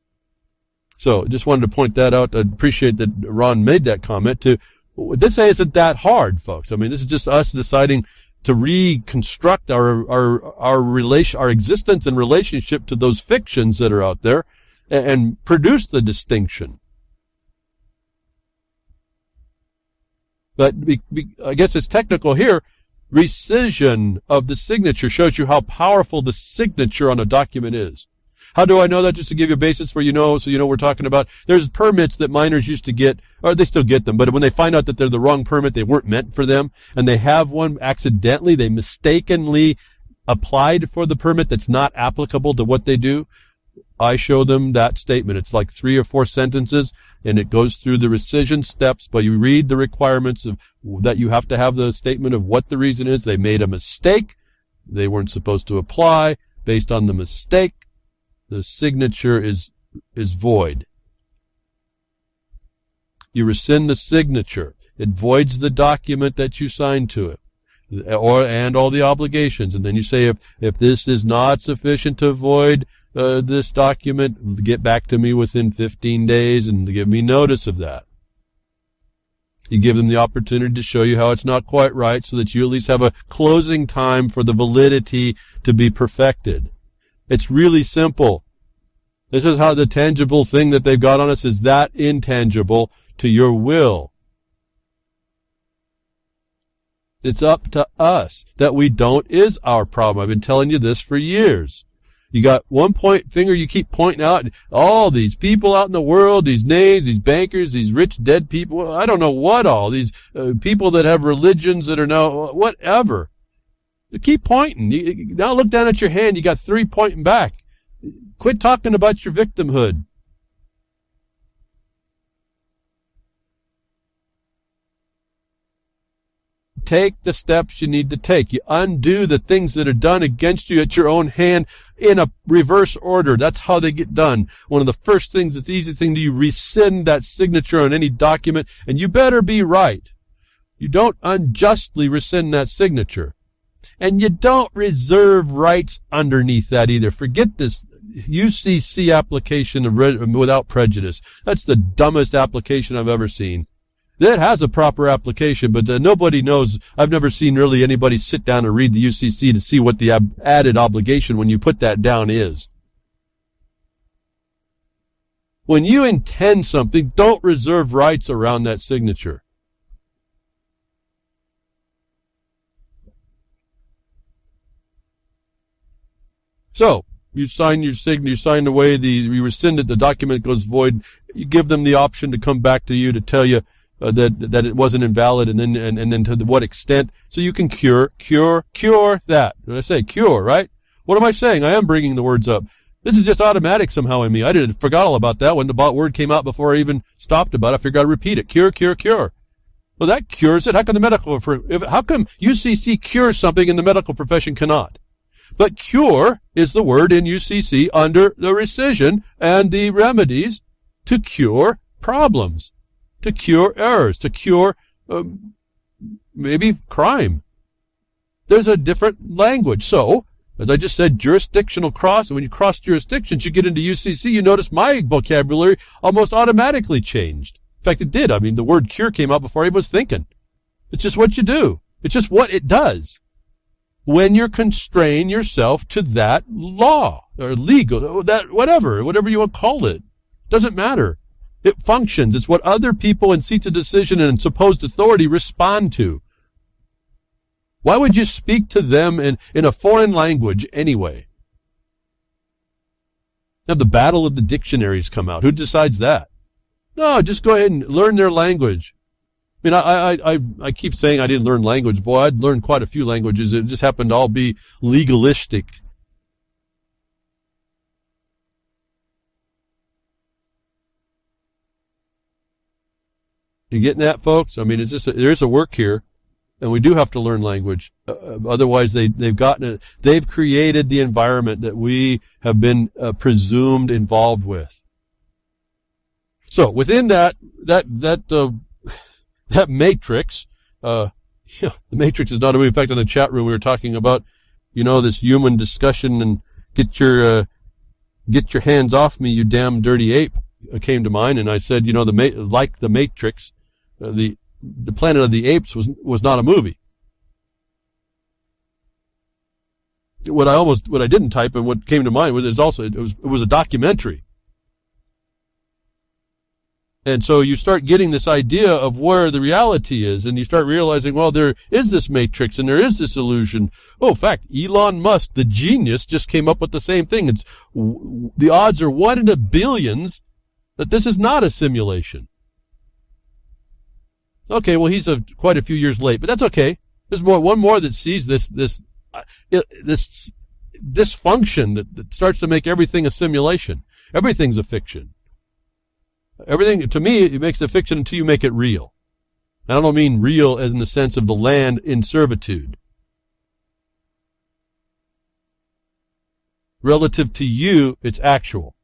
So just wanted to point that out. I appreciate that Ron made that comment too. This isn't that hard, folks. I mean, this is just us deciding to reconstruct our existence and relationship to those fictions that are out there, and produce the distinction. But I guess it's technical here. Rescission of the signature shows you how powerful the signature on a document is. How do I know that? Just to give you a basis so you know what we're talking about. There's permits that miners used to get, or they still get them, but when they find out that they're the wrong permit, they weren't meant for them, and they have one accidentally, they mistakenly applied for the permit that's not applicable to what they do, I show them that statement. It's like 3 or 4 sentences, and it goes through the rescission steps, but you read the requirements of that you have to have the statement of what the reason is. They made a mistake. They weren't supposed to apply. Based on the mistake, the signature is is void. You rescind the signature. It voids the document that you signed to it, and all the obligations. And then you say, if this is not sufficient to void this document, get back to me within 15 days and give me notice of that. You give them the opportunity to show you how it's not quite right so that you at least have a closing time for the validity to be perfected. It's really simple. This is how the tangible thing that they've got on us is that intangible to your will. It's up to us. That we don't is our problem. I've been telling you this for years. You got one point finger you keep pointing out, all these people out in the world, these names, these bankers, these rich dead people, I don't know what all, these people that have religions that are now, whatever. You keep pointing. Now look down at your hand, you got 3 pointing back. Quit talking about your victimhood. Take the steps you need to take. You undo the things that are done against you at your own hand in a reverse order. That's how they get done. One of the first things, it's the easy thing to you rescind that signature on any document, and you better be right. You don't unjustly rescind that signature. And you don't reserve rights underneath that either. Forget this UCC application of without prejudice. That's the dumbest application I've ever seen. It has a proper application, but nobody knows. I've never seen really anybody sit down and read the UCC to see what the added obligation when you put that down is. When you intend something, don't reserve rights around that signature. So, you sign your signature, you sign away, you rescind it, the document goes void. You give them the option to come back to you to tell you that it wasn't invalid, and then to what extent, so you can cure that. Did I say cure, right? What am I saying? I am bringing the words up. This is just automatic somehow in me. I forgot all about that when the word came out before I even stopped about it. I figured I'd repeat it. Cure. Well, that cures it. How come UCC cures something and the medical profession cannot? But cure is the word in UCC under the rescission and the remedies to cure problems, to cure errors, to cure maybe crime. There's a different language. So, as I just said, jurisdictional cross, and when you cross jurisdictions, you get into UCC, you notice my vocabulary almost automatically changed. In fact, it did. I mean, the word cure came out before I was thinking. It's just what you do. It's just what it does. When you constrain yourself to that law, or legal, that whatever you want to call it, doesn't matter. It functions. It's what other people in seats of decision and supposed authority respond to. Why would you speak to them in a foreign language anyway? Have the battle of the dictionaries come out. Who decides that? No, just go ahead and learn their language. I mean, I keep saying I didn't learn language. Boy, I'd learned quite a few languages. It just happened to all be legalistic. You getting that, folks? I mean, it's just there's a work here, and we do have to learn language. Otherwise, they've created the environment that we have been presumed involved with. So within that matrix, the matrix is not a movie. In fact, in the chat room we were talking about, this human discussion and get your hands off me, you damn dirty ape, came to mind, and I said, like the Matrix, the Planet of the Apes was not a movie. What I didn't type and what came to mind was it was a documentary. And so you start getting this idea of where the reality is, and you start realizing, well, there is this matrix and there is this illusion. Oh, in fact, Elon Musk, the genius, just came up with the same thing. The odds are 1 in a billions that this is not a simulation. Okay, well, he's quite a few years late, but that's okay. There's one more that sees this dysfunction that starts to make everything a simulation. Everything's a fiction. Everything, to me, it makes a fiction until you make it real. And I don't mean real as in the sense of the land in servitude. Relative to you, it's actual.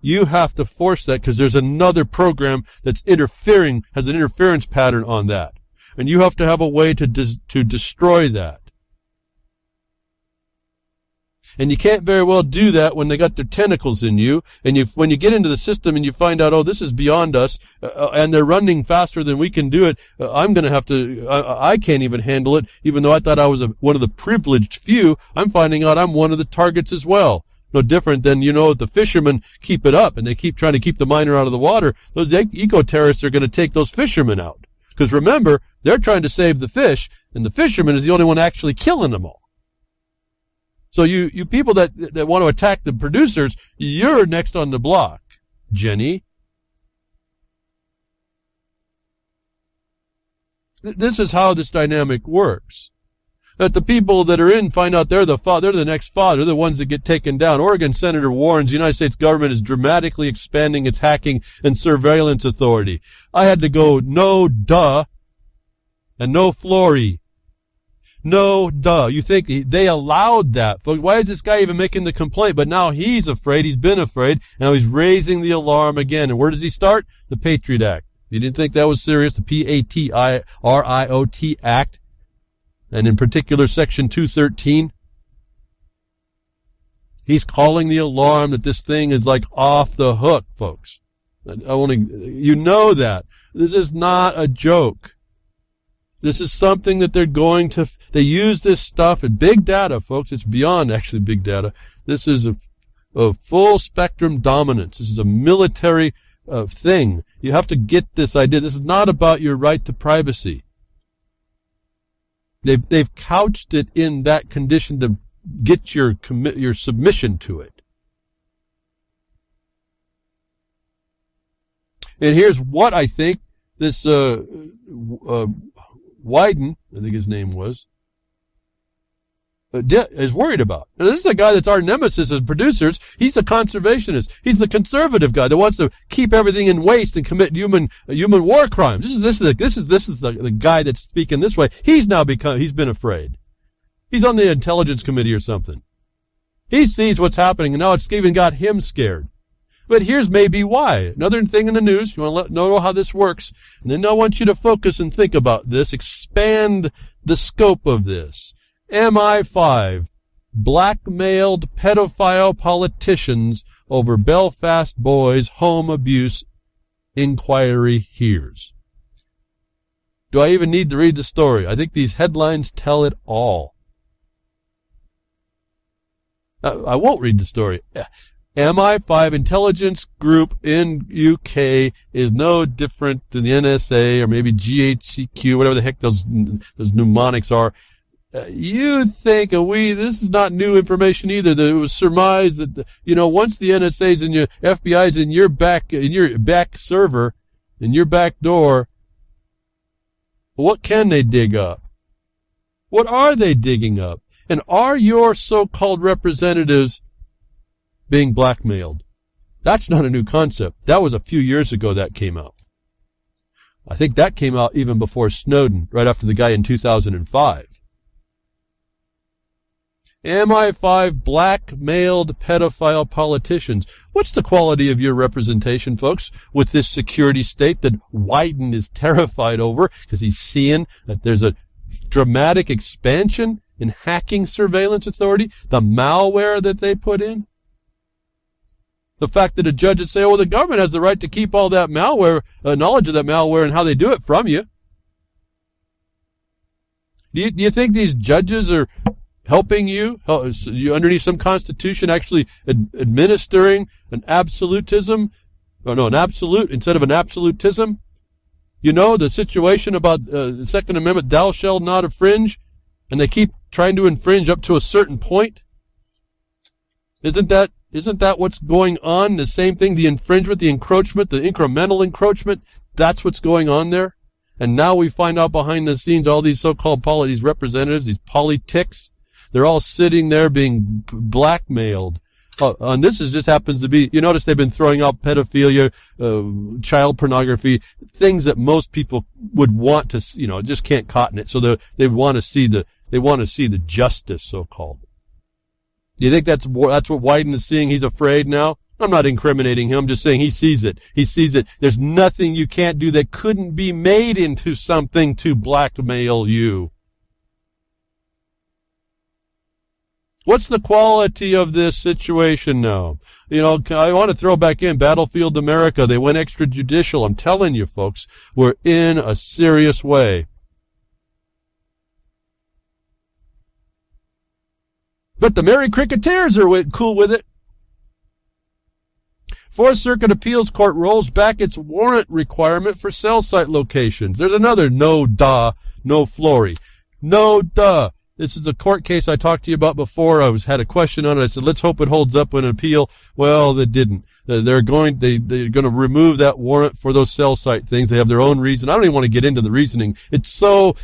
You have to force that because there's another program that's interfering, has an interference pattern on that. And you have to have a way to destroy that. And you can't very well do that when they got their tentacles in you. And when you get into the system and you find out, oh, this is beyond us, and they're running faster than we can do it, I'm going to have to, I can't even handle it, even though I thought I was one of the privileged few. I'm finding out I'm one of the targets as well. No different than, the fishermen keep it up and they keep trying to keep the miner out of the water. Those eco-terrorists are going to take those fishermen out. Because remember, they're trying to save the fish, and the fisherman is the only one actually killing them all. So you people that want to attack the producers, you're next on the block, Jenny. This is how this dynamic works. That the people that are in find out they're the next father, they're the ones that get taken down. Oregon Senator warns the United States government is dramatically expanding its hacking and surveillance authority. I had to go, no duh, and no Flory. No, duh. You think they allowed that? But why is this guy even making the complaint? But now he's afraid. He's been afraid. Now he's raising the alarm again. And where does he start? The Patriot Act. You didn't think that was serious? The Patriot Act. And in particular, Section 213. He's calling the alarm that this thing is like off the hook, folks. You know that. This is not a joke. This is something that they use this stuff in big data, folks. It's beyond actually big data. This is a full spectrum dominance. This is a military thing. You have to get this idea. This is not about your right to privacy. They've couched it in that condition to get your submission to it. And here's what I think this Wyden, I think his name was, is worried about. Now, this is a guy that's our nemesis as producers. He's a conservationist. He's the conservative guy that wants to keep everything in waste and commit human war crimes. This is the guy that's speaking this way. He's been afraid. He's on the intelligence committee or something. He sees what's happening, and now it's even got him scared. But here's maybe why. Another thing in the news, you want to know how this works. And then I want you to focus and think about this. Expand the scope of this. MI5 blackmailed pedophile politicians over Belfast boys' home abuse inquiry hears. Do I even need to read the story? I think these headlines tell it all. I won't read the story. MI5 intelligence group in UK is no different than the NSA or maybe GHQ, whatever the heck those mnemonics are. You think this is not new information either. That it was surmised that once the NSA's and your FBI's in your back server, in your back door, what can they dig up? What are they digging up? And are your so-called representatives being blackmailed? That's not a new concept. That was a few years ago that came out. I think that came out even before Snowden, right after the guy in 2005. MI5 blackmailed pedophile politicians. What's the quality of your representation, folks, with this security state that Wyden is terrified over because he's seeing that there's a dramatic expansion in hacking surveillance authority, the malware that they put in? The fact that a judge would say, oh, well, the government has the right to keep all that malware, knowledge of that malware and how they do it from you. Do you think these judges are helping you underneath some constitution actually administering an absolutism? An absolute instead of an absolutism? The situation about the Second Amendment, thou shalt not infringe, and they keep trying to infringe up to a certain point? Isn't that what's going on? The same thing, the infringement, the encroachment, the incremental encroachment, that's what's going on there? And now we find out behind the scenes all these so-called these representatives, these politics, they're all sitting there being blackmailed. And this just happens to be, you notice they've been throwing out pedophilia, child pornography, things that most people would want to, just can't cotton it. So they want to see the justice, so-called. Do you think that's what Wyden is seeing? He's afraid now? I'm not incriminating him. I'm just saying he sees it. He sees it. There's nothing you can't do that couldn't be made into something to blackmail you. What's the quality of this situation now? You know, I want to throw back in Battlefield America. They went extrajudicial. I'm telling you, folks, we're in a serious way. But the Merry Cricketers are cool with it. Fourth Circuit Appeals Court rolls back its warrant requirement for cell site locations. There's another no Flory. No duh. This is a court case I talked to you about before. I had a question on it. I said, let's hope it holds up in an appeal. Well, it didn't. They're going to remove that warrant for those cell site things. They have their own reason. I don't even want to get into the reasoning. It's so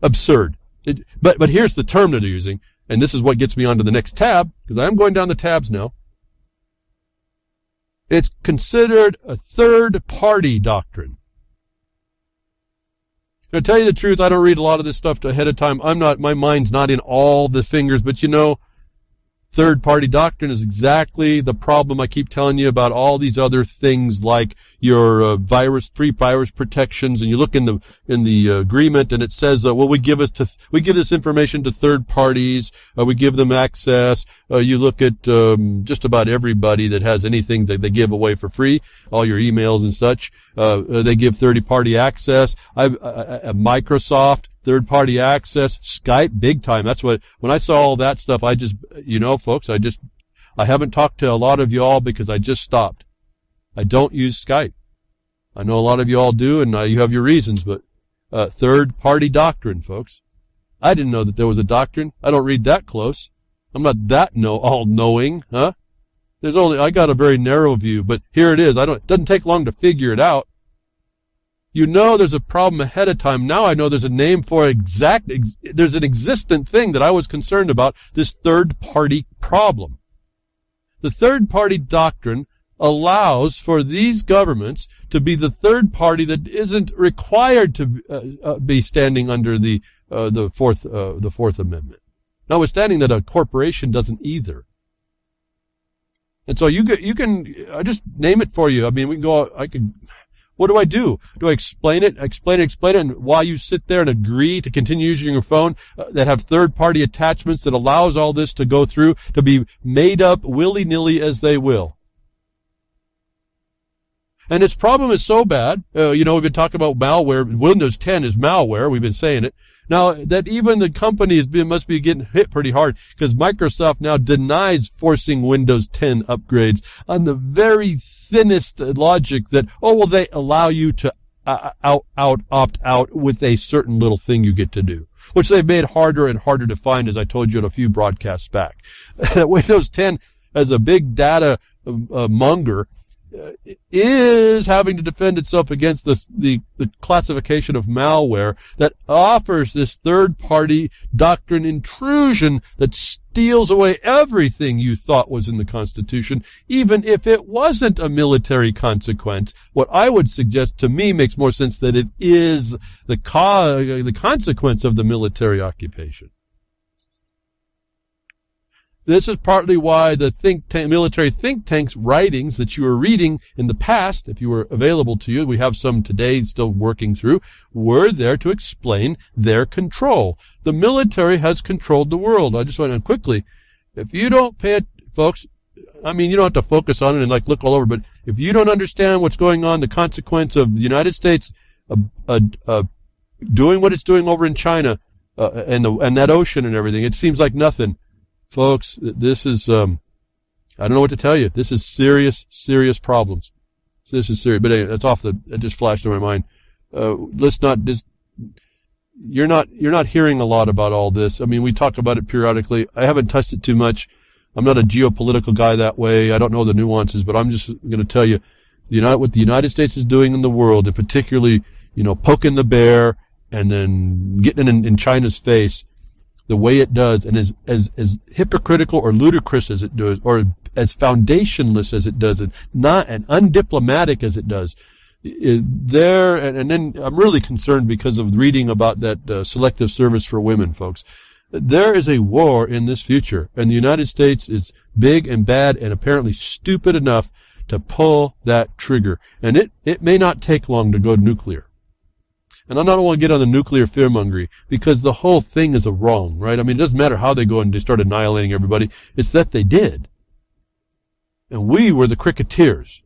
absurd. But here's the term that they're using, and this is what gets me onto the next tab, because I am going down the tabs now. It's considered a third-party doctrine. To tell you the truth, I don't read a lot of this stuff ahead of time. My mind's not in all the fingers, but you know, third-party doctrine is exactly the problem I keep telling you about all these other things like your free virus protections, and you look in the agreement and it says, well, we give this information to third parties, we give them access. You look at just about everybody that has anything that they give away for free, all your emails and such. They give third-party access. Microsoft, third-party access, Skype, big time. That's when I saw all that stuff, I just, folks, I haven't talked to a lot of y'all because I just stopped. I don't use Skype. I know a lot of you all do, and you have your reasons, but third-party doctrine, folks. I didn't know that there was a doctrine. I don't read that close. I'm not that all-knowing, huh? I got a very narrow view, but here it is. It doesn't take long to figure it out. You know there's a problem ahead of time. Now I know there's a name for there's an existent thing that I was concerned about, this third-party problem. The third-party doctrine allows for these governments to be the third party that isn't required to be standing under the Fourth Amendment. Notwithstanding that a corporation doesn't either. And so you can I just name it for you. I mean, what do I do? Do I explain it, and while you sit there and agree to continue using your phone that have third-party attachments that allows all this to go through, to be made up willy-nilly as they will? And its problem is so bad, we've been talking about malware. Windows 10 is malware. We've been saying it. Now, that even the company must be getting hit pretty hard, because Microsoft now denies forcing Windows 10 upgrades on the very thinnest logic that, they allow you to opt out with a certain little thing you get to do, which they've made harder and harder to find, as I told you in a few broadcasts back. Windows 10, as a big data monger, is having to defend itself against the classification of malware that offers this third-party doctrine intrusion that steals away everything you thought was in the Constitution, even if it wasn't a military consequence. What I would suggest, to me, makes more sense that it is the consequence of the military occupation. This is partly why the military think tanks' writings that you were reading in the past, if you were available to you, we have some today still working through, were there to explain their control. The military has controlled the world. I just want to quickly, if you don't pay it, folks, I mean, you don't have to focus on it and look all over, but if you don't understand what's going on, the consequence of the United States doing what it's doing over in China and that ocean and everything, it seems like nothing. Folks, this is, I don't know what to tell you. This is serious, serious problems. This is serious. But anyway, it just flashed in my mind. You're not hearing a lot about all this. I mean, we talk about it periodically. I haven't touched it too much. I'm not a geopolitical guy that way. I don't know the nuances, but I'm just going to tell you, what the United States is doing in the world, and particularly, poking the bear and then getting in China's face, the way it does, and as hypocritical or ludicrous as it does, or as foundationless as it does, and not and undiplomatic as it does, and then I'm really concerned because of reading about that selective service for women, folks. There is a war in this future, and the United States is big and bad and apparently stupid enough to pull that trigger. And it may not take long to go nuclear. And I don't want to get on the nuclear fearmongery, because the whole thing is a wrong, right? I mean, it doesn't matter how they go and they start annihilating everybody. It's that they did. And we were the cricketers.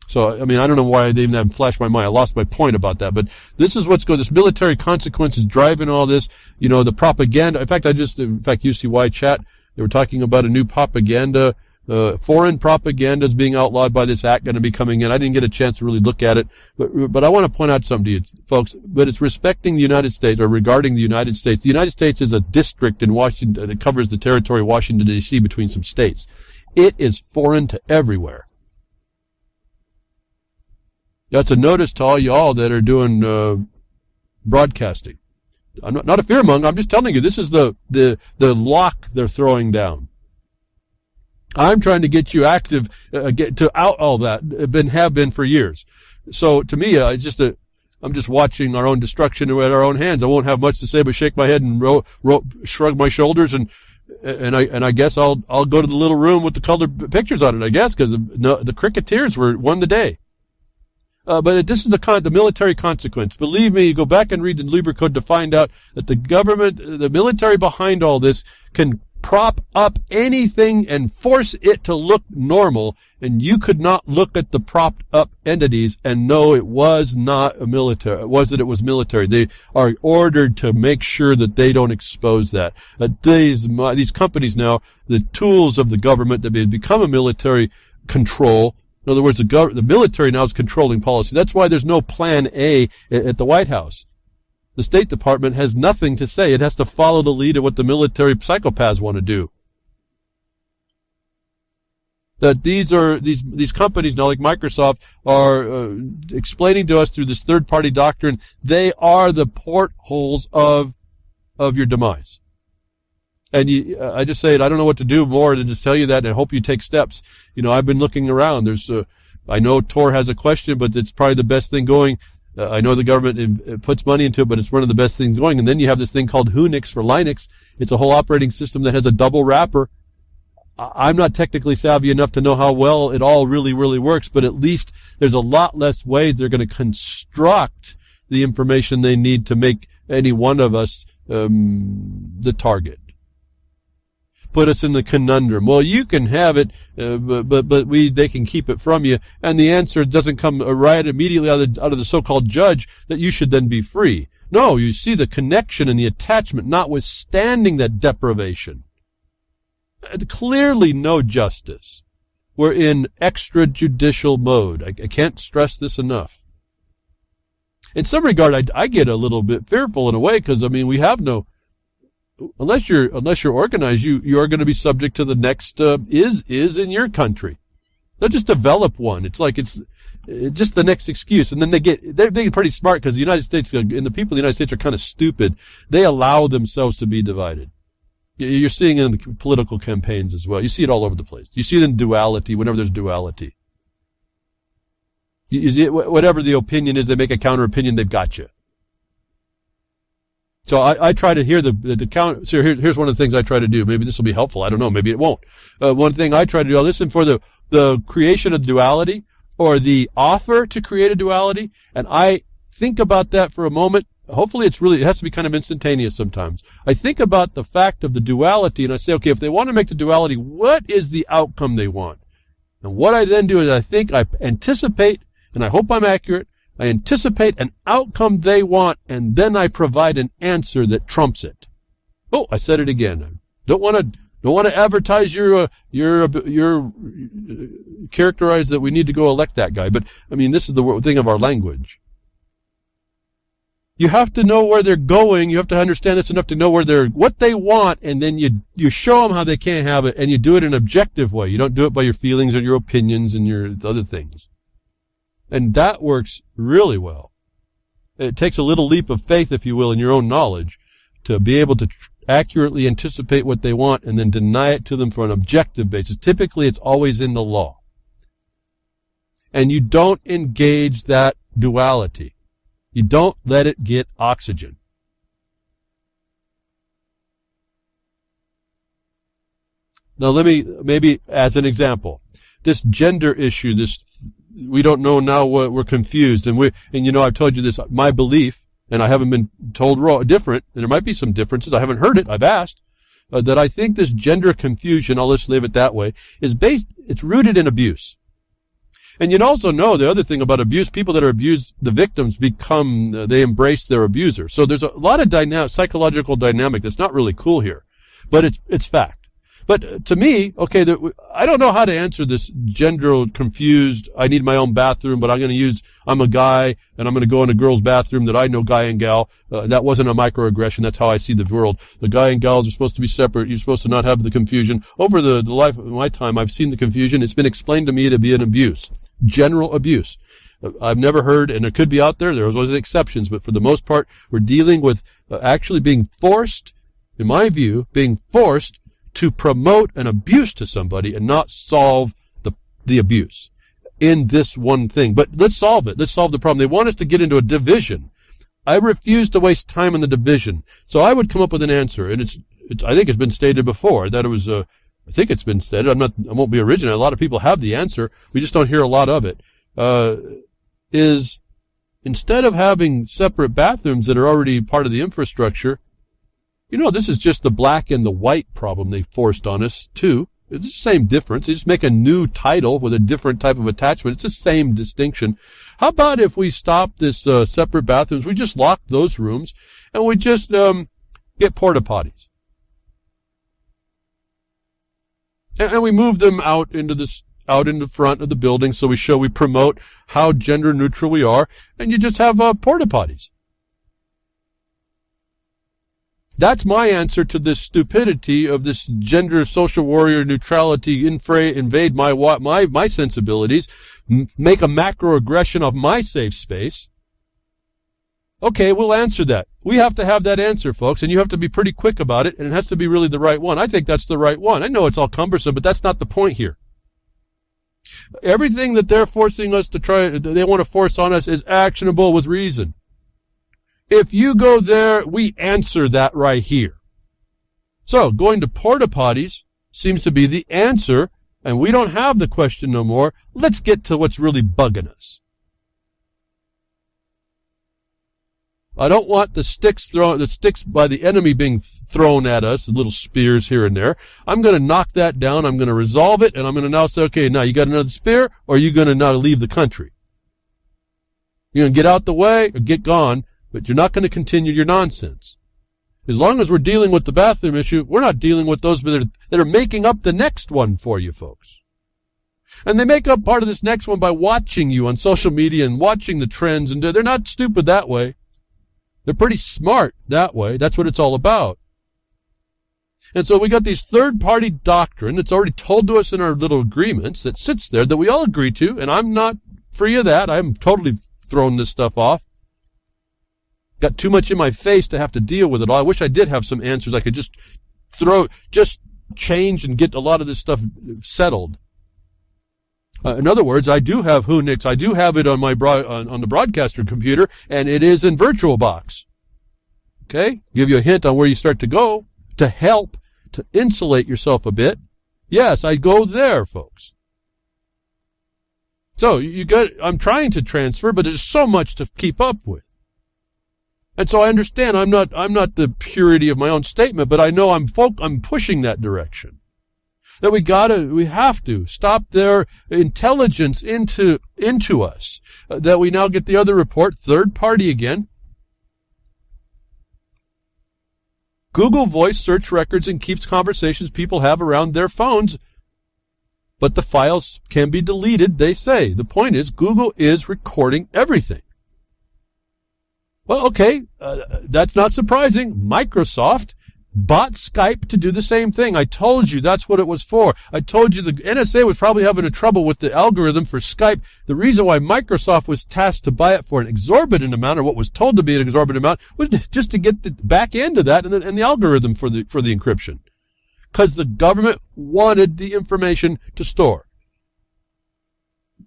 So, I mean, I don't know why they even haven't flashed my mind. I lost my point about that. But this is what's going, this military consequence is driving all this, you know, the propaganda. In fact, UCY chat, they were talking about a new propaganda, foreign propaganda is being outlawed by this act going to be coming in. I didn't get a chance to really look at it. But I want to point out something to you, folks. But it's respecting the United States, or regarding the United States. The United States is a district in Washington that covers the territory of Washington, D.C. between some states. It is foreign to everywhere. That's a notice to all y'all that are doing broadcasting. I'm not a fearmonger. I'm just telling you, this is the lock they're throwing down. I'm trying to get you active, get to out all that. Have been for years. So to me, I'm just watching our own destruction at our own hands. I won't have much to say but shake my head and shrug my shoulders, and I guess I'll go to the little room with the colored pictures on it. I guess because the cricketers won the day. But this is the military consequence. Believe me, you go back and read the Lieber Code to find out that the government, the military behind all this, can prop up anything and force it to look normal, and you could not look at the propped up entities and know it was not a military. It was military. They are ordered to make sure that they don't expose that. These companies now, the tools of the government that have become a military control. In other words, the military now is controlling policy. That's why there's no Plan A at the White House. The State Department has nothing to say. It has to follow the lead of what the military psychopaths want to do. That these companies now, like Microsoft, are explaining to us through this third-party doctrine, they are the portholes of your demise. And I just say it, I don't know what to do more than just tell you that, and I hope you take steps. You know, I've been looking around. I know Tor has a question, but it's probably the best thing going. I know the government puts money into it, but it's one of the best things going. And then you have this thing called Unix for Linux. It's a whole operating system that has a double wrapper. I'm not technically savvy enough to know how well it all really, really works, but at least there's a lot less ways they're going to construct the information they need to make any one of us the target. Put us in the conundrum. Well, you can have it, but they can keep it from you, and the answer doesn't come right immediately out of the so-called judge that you should then be free. No, you see the connection and the attachment, notwithstanding that deprivation. Clearly no justice. We're in extrajudicial mode. I can't stress this enough. In some regard, I get a little bit fearful in a way, because I mean we have no. Unless you're organized, you are going to be subject to the next is in your country. They'll just develop one. It's like it's just the next excuse, and then they get pretty smart, because the United States and the people of the United States are kind of stupid. They allow themselves to be divided. You're seeing it in the political campaigns as well. You see it all over the place. You see it in duality whenever there's duality. You see, whatever the opinion is, they make a counter opinion. They've got you. So I try to hear the count. So here's one of the things I try to do. Maybe this will be helpful. I don't know. Maybe it won't. One thing I try to do, I'll listen for the creation of duality, or the offer to create a duality, and I think about that for a moment. Hopefully it has to be kind of instantaneous sometimes. I think about the fact of the duality, and I say, okay, if they want to make the duality, what is the outcome they want? And what I then do is I anticipate, and I hope I'm accurate, I anticipate an outcome they want, and then I provide an answer that trumps it. Oh, I said it again. Don't want to advertise your characterize that we need to go elect that guy. But I mean, this is the thing of our language. You have to know where they're going. You have to understand this enough to know what they want, and then you show them how they can't have it, and you do it in an objective way. You don't do it by your feelings or your opinions and your other things. And that works really well. It takes a little leap of faith, if you will, in your own knowledge to be able to accurately anticipate what they want and then deny it to them for an objective basis. Typically, it's always in the law. And you don't engage that duality. You don't let it get oxygen. Now let me, maybe as an example, this gender issue, we don't know now what we're confused, and I've told you this, my belief, and I haven't been told different, and there might be some differences, I haven't heard it, I've asked, that I think this gender confusion, I'll just leave it that way, it's rooted in abuse. And you'd also know the other thing about abuse, people that are abused, the victims they embrace their abuser. So there's a lot of psychological dynamic that's not really cool here, but it's fact. But to me, okay, I don't know how to answer this gender confused, I need my own bathroom, but I'm a guy, and I'm going to go in a girl's bathroom that I know guy and gal. That wasn't a microaggression. That's how I see the world. The guy and gals are supposed to be separate. You're supposed to not have the confusion. Over the life of my time, I've seen the confusion. It's been explained to me to be an abuse. General abuse. I've never heard, and it could be out there. There's always exceptions, but for the most part, we're dealing with actually being forced, in my view, to promote an abuse to somebody and not solve the abuse in this one thing. But let's solve it. Let's solve the problem. They want us to get into a division. I refuse to waste time in the division. So I would come up with an answer, and I think it's been stated before that it was I think it's been stated. I won't be original. A lot of people have the answer. We just don't hear a lot of it. Is instead of having separate bathrooms that are already part of the infrastructure, this is just the black and the white problem they forced on us, too. It's the same difference. They just make a new title with a different type of attachment. It's the same distinction. How about if we stop this separate bathrooms, we just lock those rooms, and we just get porta potties? And we move them out in the front of the building, so we promote how gender neutral we are, and you just have porta potties. That's my answer to this stupidity of this gender social warrior neutrality invade my sensibilities, make a macroaggression of my safe space. Okay, we'll answer that. We have to have that answer, folks, and you have to be pretty quick about it, and it has to be really the right one. I think that's the right one. I know it's all cumbersome, but that's not the point here. Everything that they're forcing us they want to force on us is actionable with reason. If you go there, we answer that right here. So, going to porta potties seems to be the answer, and we don't have the question no more. Let's get to what's really bugging us. I don't want the sticks by the enemy being thrown at us, little spears here and there. I'm going to knock that down, I'm going to resolve it, and I'm going to now say, okay, now you got another spear, or are you going to now leave the country? You're going to get out the way, or get gone, but you're not going to continue your nonsense. As long as we're dealing with the bathroom issue, we're not dealing with those that are making up the next one for you folks. And they make up part of this next one by watching you on social media and watching the trends, and they're not stupid that way. They're pretty smart that way. That's what it's all about. And so we got these third-party doctrine that's already told to us in our little agreements that sits there that we all agree to, and I'm not free of that. I'm totally throwing this stuff off. Got too much in my face to have to deal with it all. I wish I did have some answers I could just change and get a lot of this stuff settled. In other words, I do have Whonix. I do have it on my on the broadcaster computer, and it is in VirtualBox. Okay? Give you a hint on where you start to go to help to insulate yourself a bit. Yes, I go there, folks. So I'm trying to transfer, but there's so much to keep up with. And so I understand I'm not the purity of my own statement, but I know I'm pushing that direction. That we have to stop their intelligence into us. That we now get the other report, third party again. Google Voice search records and keeps conversations people have around their phones, but the files can be deleted, they say. The point is, Google is recording everything. Well, okay, that's not surprising. Microsoft bought Skype to do the same thing. I told you that's what it was for. I told you the NSA was probably having a trouble with the algorithm for Skype. The reason why Microsoft was tasked to buy it for an exorbitant amount, or what was told to be an exorbitant amount, was just to get the back end of that and the algorithm for the encryption. Because the government wanted the information to store.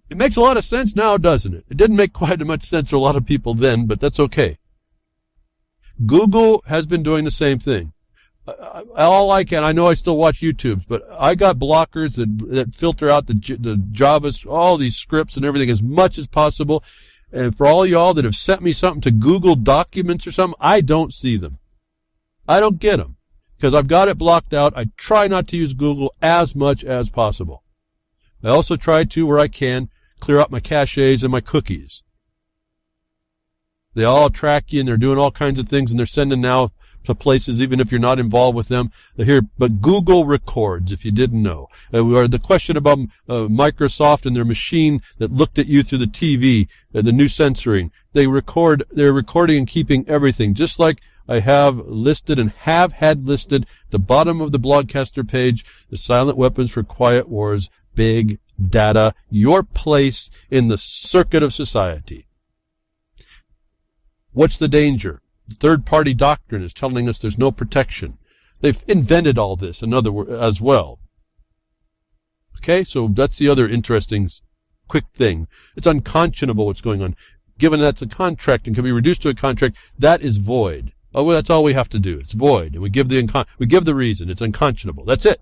It makes a lot of sense now, doesn't it? It didn't make quite as much sense to a lot of people then, but that's okay. Google has been doing the same thing. All I can, I know I still watch YouTubes, but I got blockers that filter out the Java, all these scripts and everything as much as possible. And for all y'all that have sent me something to Google Documents or something, I don't see them. I don't get them because I've got it blocked out. I try not to use Google as much as possible. I also try to, where I can, clear out my caches and my cookies. They all track you and they're doing all kinds of things and they're sending now to places even if you're not involved with them. They're here, but Google records, if you didn't know. The question about Microsoft and their machine that looked at you through the TV, the new censoring, they're recording and keeping everything, just like I have listed and have had listed at the bottom of the Blogcaster page, the silent weapons for quiet wars, big data, your place in the circuit of society. What's the danger? The third-party doctrine is telling us there's no protection. They've invented all this, in other words, as well. Okay, so that's the other interesting, quick thing. It's unconscionable what's going on. Given that's a contract and can be reduced to a contract, that is void. Oh, well, that's all we have to do. It's void. And we give the reason. It's unconscionable. That's it.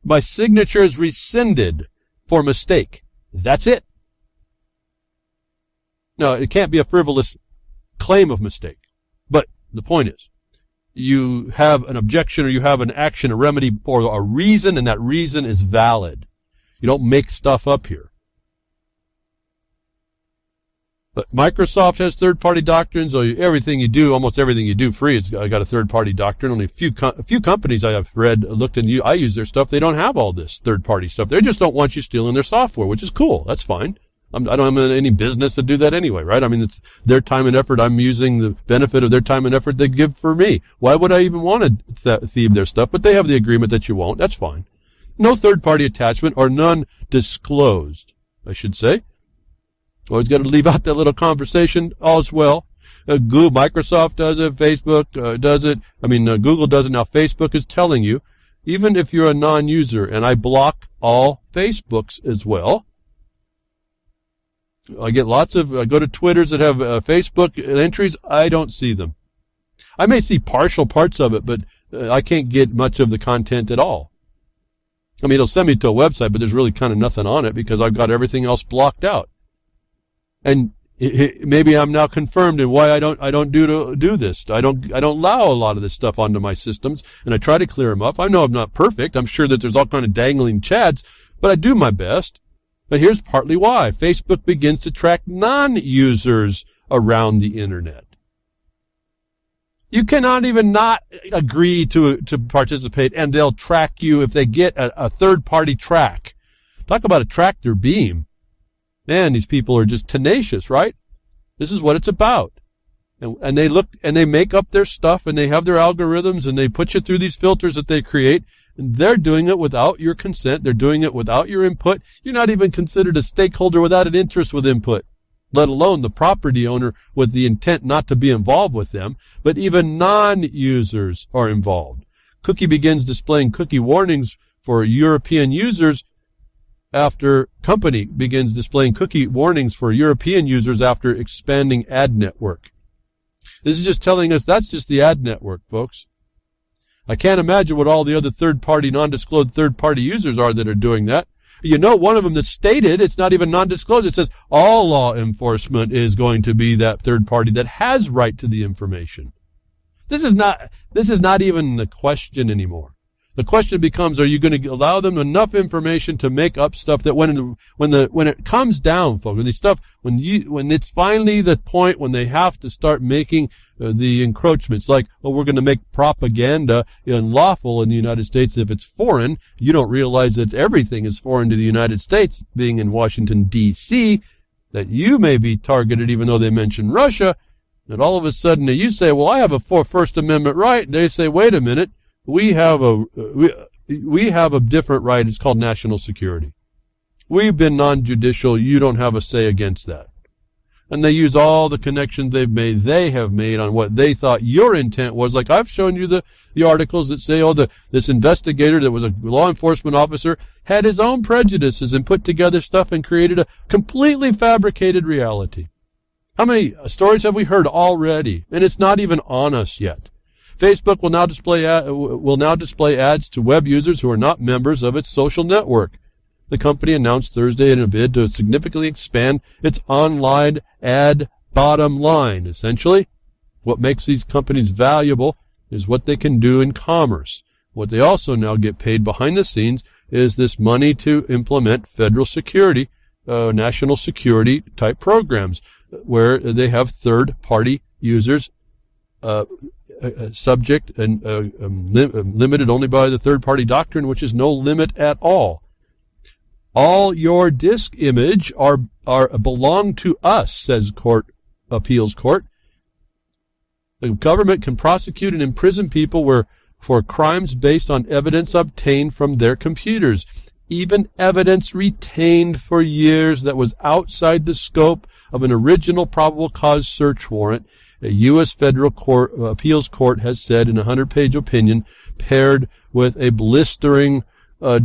My signature is rescinded for mistake. That's it. No, it can't be a frivolous claim of mistake. But the point is, you have an objection or you have an action, a remedy for a reason, and that reason is valid. You don't make stuff up here. But Microsoft has third-party doctrines. So everything you do, almost everything you do free, has got a third-party doctrine. Only a few companies I have looked and I use their stuff. They don't have all this third-party stuff. They just don't want you stealing their software, which is cool. That's fine. I don't have any business to do that anyway, right? I mean, it's their time and effort. I'm using the benefit of their time and effort they give for me. Why would I even want to thieve their stuff? But they have the agreement that you won't. That's fine. No third-party attachment, or none disclosed, I should say. Always got to leave out that little conversation. All's well. Google, Microsoft does it. Facebook does it. Google does it now. Facebook is telling you, even if you're a non-user, and I block all Facebooks as well. I get I go to Twitters that have Facebook entries. I don't see them. I may see partial parts of it, but I can't get much of the content at all. I mean, it'll send me to a website, but there's really kind of nothing on it because I've got everything else blocked out. And maybe I'm now confirmed in why I don't do this. I don't allow a lot of this stuff onto my systems, and I try to clear them up. I know I'm not perfect. I'm sure that there's all kind of dangling chads, but I do my best. But here's partly why. Facebook begins to track non-users around the Internet. You cannot even not agree to participate, and they'll track you if they get a third-party track. Talk about a tractor beam. Man, these people are just tenacious, right? This is what it's about. And they look and they make up their stuff, and they have their algorithms, and they put you through these filters that they create. And they're doing it without your consent. They're doing it without your input. You're not even considered a stakeholder without an interest with input, let alone the property owner with the intent not to be involved with them. But even non-users are involved. Cookie begins displaying cookie warnings for European users company begins displaying cookie warnings for European users after expanding ad network. This is just telling us that's just the ad network, folks. I can't imagine what all the other third-party, non-disclosed third-party users are that are doing that. You know, one of them that's stated, it's not even non-disclosed. It says all law enforcement is going to be that third party that has right to the information. This is not even the question anymore. The question becomes, are you going to allow them enough information to make up stuff that when it comes down, folks, when it's finally the point when they have to start making the encroachments, like, we're going to make propaganda unlawful in the United States if it's foreign. You don't realize that everything is foreign to the United States, being in Washington, D.C., that you may be targeted even though they mention Russia, and all of a sudden you say, well, I have a First Amendment right, and they say, wait a minute, we have a different right. It's called national security. We've been non-judicial. You don't have a say against that. And they use all the connections they have made on what they thought your intent was. Like I've shown you the articles that say, this investigator that was a law enforcement officer had his own prejudices and put together stuff and created a completely fabricated reality. How many stories have we heard already? And it's not even on us yet. Facebook will now display ads to web users who are not members of its social network. The company announced Thursday in a bid to significantly expand its online ad bottom line. Essentially, what makes these companies valuable is what they can do in commerce. What they also now get paid behind the scenes is this money to implement federal security, national security type programs, where they have third-party users subject and limited only by the third-party doctrine, which is no limit at all. All your disk image belong to us, says appeals court. The government can prosecute and imprison people for crimes based on evidence obtained from their computers, even evidence retained for years that was outside the scope of an original probable cause search warrant. A U.S. federal appeals court has said in a 100-page opinion paired with a blistering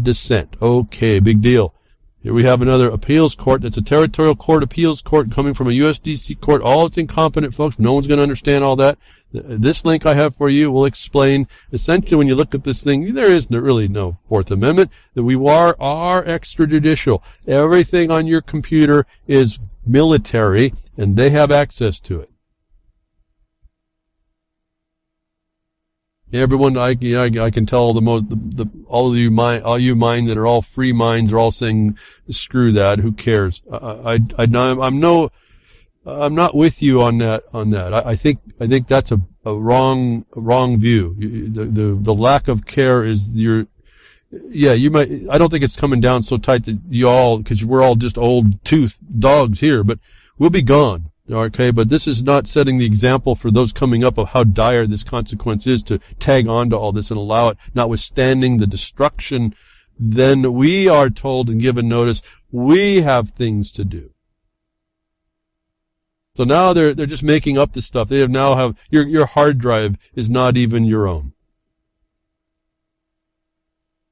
dissent. Okay, big deal. Here we have another appeals court. That's a territorial court appeals court coming from a USDC court. All it's incompetent, folks. No one's going to understand all that. This link I have for you will explain. Essentially, when you look at this thing, there is really no Fourth Amendment. That we are extrajudicial. Everything on your computer is military, and they have access to it. Everyone, I can tell all you minds that are all free minds are all saying, screw that. Who cares? I'm not with you on that. I think that's a wrong view. The lack of care is you might. I don't think it's coming down so tight that because we're all just old toothed dogs here, but we'll be gone. Okay, but this is not setting the example for those coming up of how dire this consequence is to tag on to all this and allow it, notwithstanding the destruction. Then we are told and given notice we have things to do. So now they're just making up this stuff. They have your hard drive is not even your own.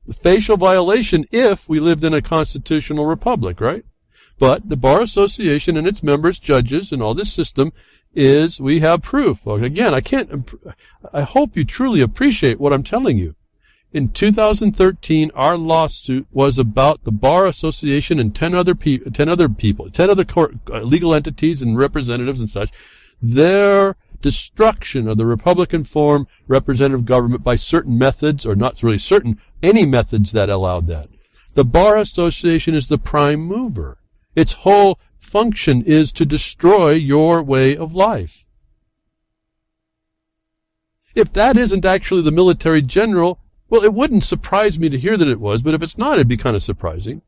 The facial violation if we lived in a constitutional republic, right? But the Bar Association and its members, judges, and all this system is we have proof. Well, again, I hope you truly appreciate what I'm telling you. In 2013, our lawsuit was about the Bar Association and 10 other legal entities and representatives and such, their destruction of the Republican form representative government by certain methods, or not really certain, any methods that allowed that. The Bar Association is the prime mover. Its whole function is to destroy your way of life. If that isn't actually the military general, well, it wouldn't surprise me to hear that it was, but if it's not, it'd be kind of surprising.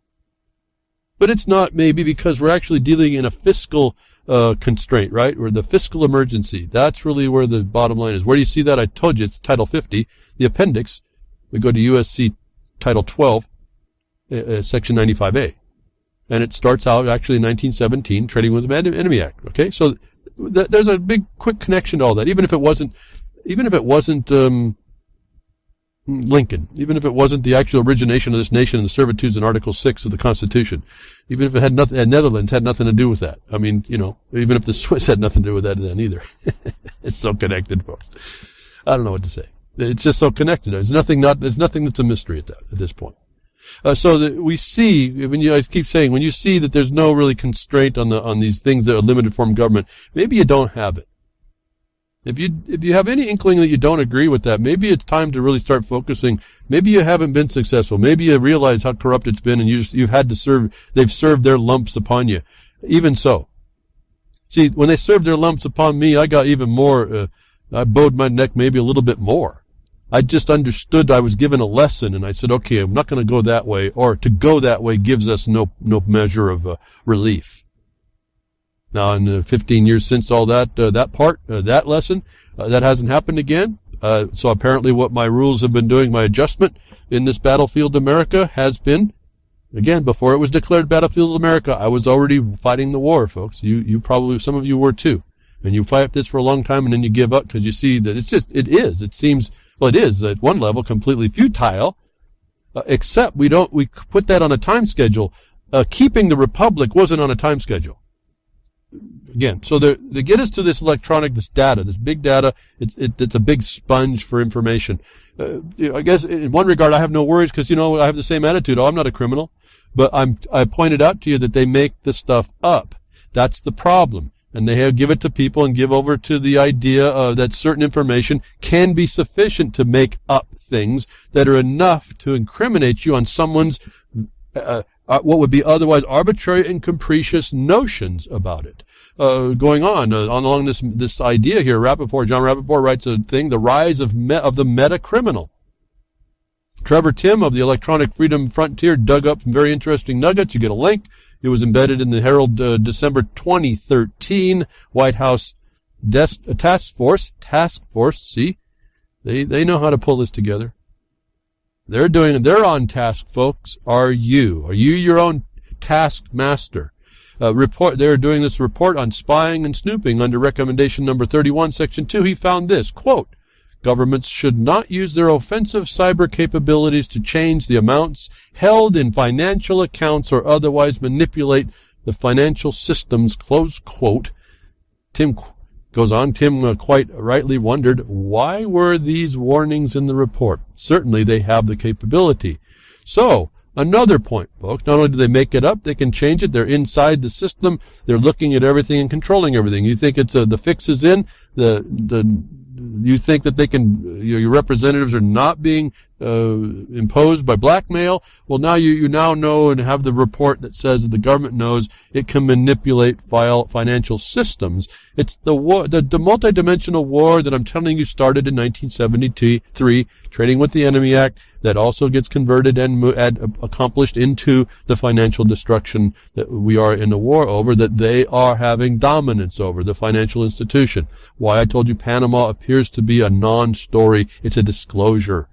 But it's not, maybe because we're actually dealing in a fiscal constraint, right? Or the fiscal emergency. That's really where the bottom line is. Where do you see that? I told you it's Title 50. The appendix, we go to USC Title 12, Section 95A. And it starts out actually in 1917, Trading with the Enemy Act. Okay, so there's a big, quick connection to all that. Even if it wasn't Lincoln, even if it wasn't the actual origination of this nation and the servitudes in Article 6 of the Constitution, even if it had nothing, and Netherlands had nothing to do with that. I mean, even if the Swiss had nothing to do with that then either. It's so connected, folks. I don't know what to say. It's just so connected. There's nothing that's a mystery at this point. So that we see, I keep saying, when you see that there's no really constraint on these things that are limited form government, maybe you don't have it. If you have any inkling that you don't agree with that, maybe it's time to really start focusing. Maybe you haven't been successful. Maybe you realize how corrupt it's been, and you've had to serve. They've served their lumps upon you. Even so, see, when they served their lumps upon me, I got even more. I bowed my neck maybe a little bit more. I just understood I was given a lesson, and I said, okay, I'm not going to go that way, or to go that way gives us no measure of relief. Now, in the 15 years since all that lesson, that hasn't happened again. So apparently what my rules have been doing, my adjustment in this Battlefield America has been, again, before it was declared Battlefield America, I was already fighting the war, folks. You probably, some of you were too. And you fight this for a long time, and then you give up because you see that it seems, well, it is at one level completely futile, except we put that on a time schedule. Keeping the Republic wasn't on a time schedule. again, so they get us to this this data, this big data. It's a big sponge for information. I guess in one regard I have no worries because, I have the same attitude. Oh, I'm not a criminal. But I pointed out to you that they make the stuff up. That's the problem. And they give it to people and give over to the idea that certain information can be sufficient to make up things that are enough to incriminate you on someone's what would be otherwise arbitrary and capricious notions about it. Going on along this idea here, John Rappaport writes a thing, The Rise of the Meta-Criminal. Trevor Timm of the Electronic Freedom Frontier dug up some very interesting nuggets. You get a link. It was embedded in the Herald, December 2013 White House task force. See, they know how to pull this together. They're on task, folks. Are you your own taskmaster? They're doing this report on spying and snooping under recommendation number 31, section 2. He found this, quote, governments should not use their offensive cyber capabilities to change the amounts held in financial accounts or otherwise manipulate the financial systems, close quote. Tim goes on, Tim quite rightly wondered, why were these warnings in the report? Certainly they have the capability. So, another point, folks, not only do they make it up, they can change it. They're inside the system. They're looking at everything and controlling everything. You think it's the fix is in? You think that they can? Your representatives are not being imposed by blackmail? Well, now you now know and have the report that says that the government knows it can manipulate financial systems. It's the war, the multidimensional war that I'm telling you started in 1973, Trading with the Enemy Act, that also gets converted and accomplished into the financial destruction that we are in a war over, that they are having dominance over, the financial institution. Why I told you Panama appears to be a non-story. It's a disclosure.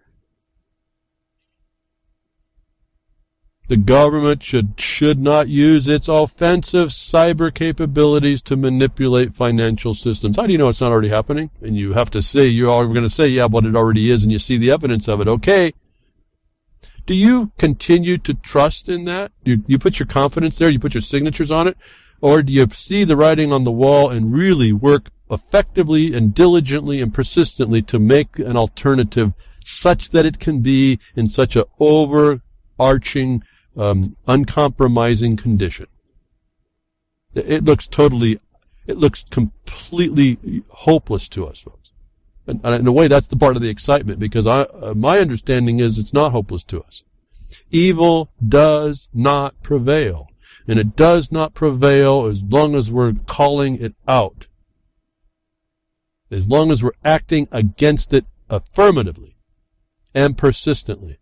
The government should not use its offensive cyber capabilities to manipulate financial systems. How do you know it's not already happening? And you have to say, you're going to say, yeah, but it already is, and you see the evidence of it. Okay. Do you continue to trust in that? You put your confidence there? You put your signatures on it? Or do you see the writing on the wall and really work effectively and diligently and persistently to make an alternative such that it can be in such an overarching, uncompromising condition? It looks completely hopeless to us, folks. And in a way, that's the part of the excitement, because my understanding is it's not hopeless to us. Evil does not prevail. And it does not prevail as long as we're calling it out. As long as we're acting against it affirmatively and persistently.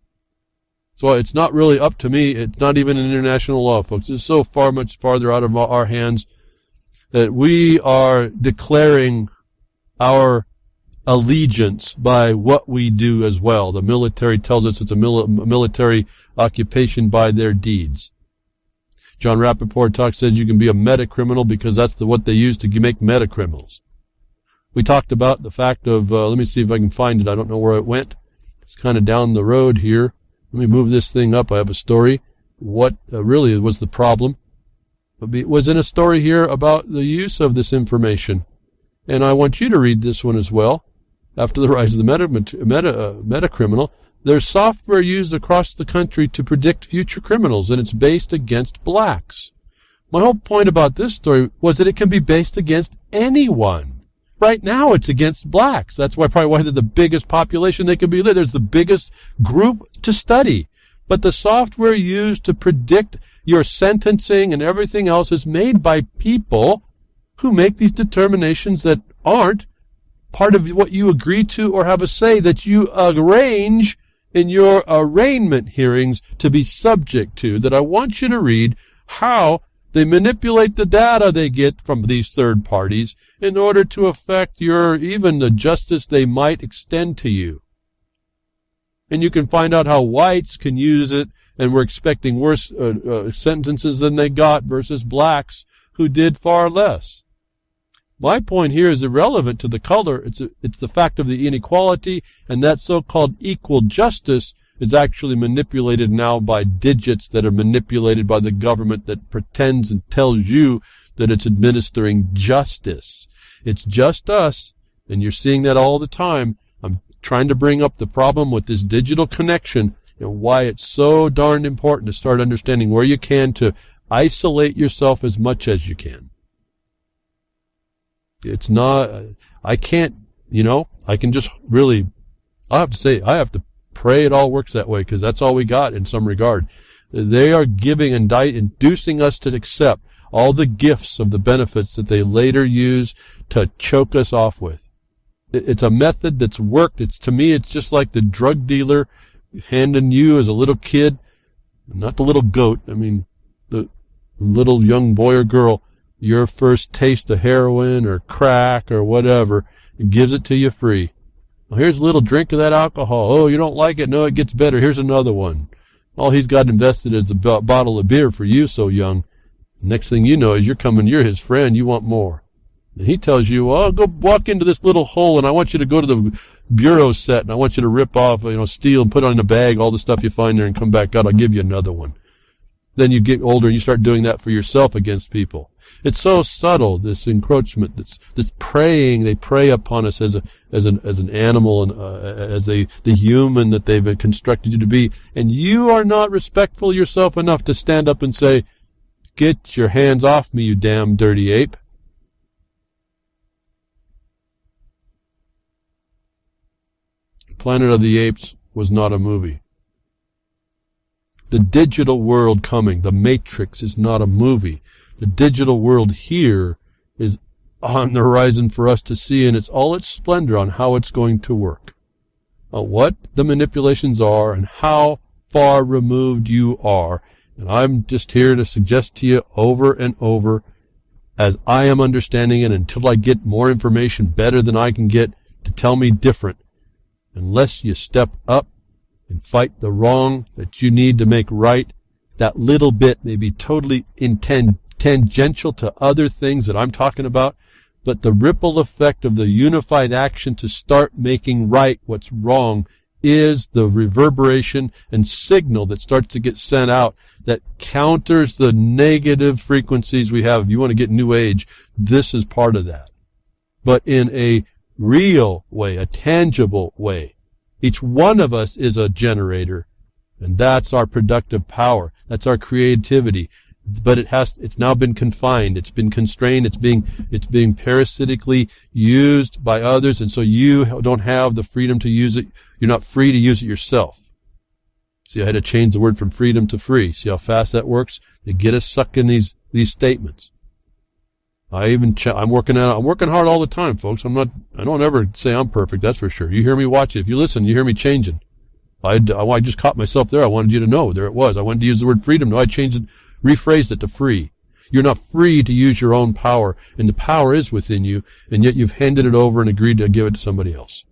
So it's not really up to me. It's not even in international law, folks. It's so much farther out of our hands that we are declaring our allegiance by what we do as well. The military tells us it's a military occupation by their deeds. John Rappaport says you can be a meta-criminal because that's what they use to make meta-criminals. We talked about the fact of, let me see if I can find it. I don't know where it went. It's kind of down the road here. Let me move this thing up. I have a story. What really was the problem? It was in a story here about the use of this information. And I want you to read this one as well. After the rise of the meta-criminal, there's software used across the country to predict future criminals, and it's based against blacks. My whole point about this story was that it can be based against anyone. Right now, it's against blacks. That's why they're the biggest population they can be. There's the biggest group to study. But the software used to predict your sentencing and everything else is made by people who make these determinations that aren't part of what you agree to or have a say, that you arrange in your arraignment hearings to be subject to. That I want you to read how they manipulate the data they get from these third parties in order to affect even the justice they might extend to you. And you can find out how whites can use it, and we're expecting worse sentences than they got versus blacks who did far less. My point here is irrelevant to the color. It's the fact of the inequality, and that so-called equal justice is actually manipulated now by digits that are manipulated by the government that pretends and tells you that it's administering justice. It's just us, and you're seeing that all the time. I'm trying to bring up the problem with this digital connection and why it's so darn important to start understanding where you can to isolate yourself as much as you can. It's not, I can't, I can just really, I have to pray it all works that way, because that's all we got in some regard. They are giving and inducing us to accept all the gifts of the benefits that they later use to choke us off with. It's a method that's worked. To me, it's just like the drug dealer handing you as a little kid, not the little goat, the little young boy or girl, your first taste of heroin or crack or whatever, and gives it to you free. Well, here's a little drink of that alcohol. Oh, you don't like it? No, it gets better. Here's another one. All he's got invested is a bottle of beer for you so young. Next thing you know is you're his friend. You want more. And he tells you, well, go walk into this little hole, and I want you to go to the bureau set, and I want you to rip off, steal and put on a bag all the stuff you find there and come back out. I'll give you another one. Then you get older and you start doing that for yourself against people. It's so subtle, this encroachment, this preying. They prey upon us as an animal and as the human that they've constructed you to be. And you are not respectful yourself enough to stand up and say, "Get your hands off me, you damn dirty ape." Planet of the Apes was not a movie. The digital world coming, the Matrix, is not a movie. The digital world here is on the horizon for us to see, and it's all its splendor on how it's going to work. What the manipulations are and how far removed you are. And I'm just here to suggest to you over and over, as I am understanding it, until I get more information better than I can get to tell me different. Unless you step up and fight the wrong that you need to make right, that little bit may be totally tangential to other things that I'm talking about, but the ripple effect of the unified action to start making right what's wrong is the reverberation and signal that starts to get sent out that counters the negative frequencies we have. If you want to get New Age, this is part of that. But in a real way, a tangible way. Each one of us is a generator, and that's our productive power. That's our creativity. But it's now been confined. It's been constrained. It's being parasitically used by others, and so you don't have the freedom to use it. You're not free to use it yourself. See, I had to change the word from freedom to free. See how fast that works? They get us sucked in these statements. I'm working hard all the time, folks. I don't ever say I'm perfect, that's for sure. You hear me watch it. If you listen, you hear me changing. I just caught myself there. I wanted you to know. There it was. I wanted to use the word freedom. No, I changed it, rephrased it to free. You're not free to use your own power, and the power is within you, and yet you've handed it over and agreed to give it to somebody else.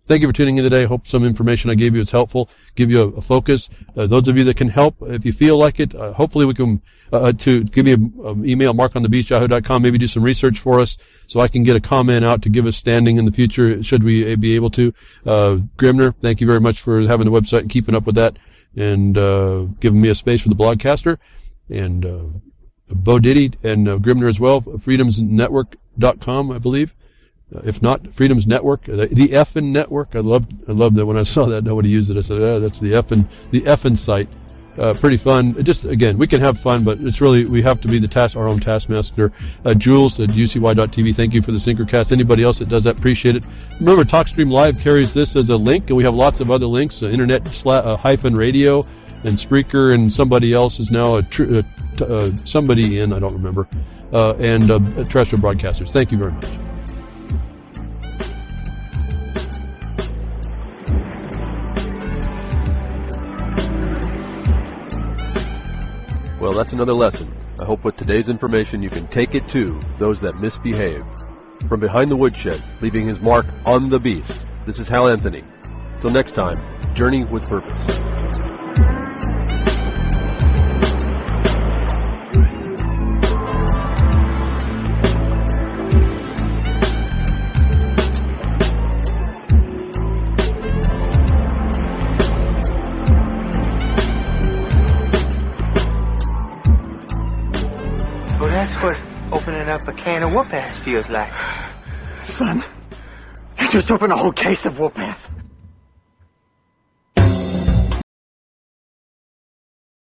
Thank you for tuning in today. I hope some information I gave you is helpful, give you a focus. Those of you that can help, if you feel like it, hopefully we can, to give me an email, markonthebeast@yahoo.com, maybe do some research for us so I can get a comment out to give us standing in the future, should we be able to. Grimner, thank you very much for having the website and keeping up with that, and giving me a space for the blogcaster. And Bo Diddy and Grimner as well, freedomsnetwork.com, I believe. If not, Freedom's Network, the Effin Network. I loved that when I saw that nobody used it. I said, that's the Effin site. Pretty fun. Just again, we can have fun, but it's really we have to be our own taskmaster. Jules at UCY.tv, thank you for the Synchrocast. Anybody else that does that, appreciate it. Remember, TalkStream Live carries this as a link, and we have lots of other links. Internet-radio and Spreaker, and somebody else is now somebody in, I don't remember, and terrestrial broadcasters. Thank you very much. Well, that's another lesson. I hope with today's information you can take it to those that misbehave. From behind the woodshed, leaving his mark on the beast, this is Hal Anthony. Till next time, journey with purpose. That's what Opening up a can of whoop-ass feels like. Son, you just opened a whole case of whoop-ass.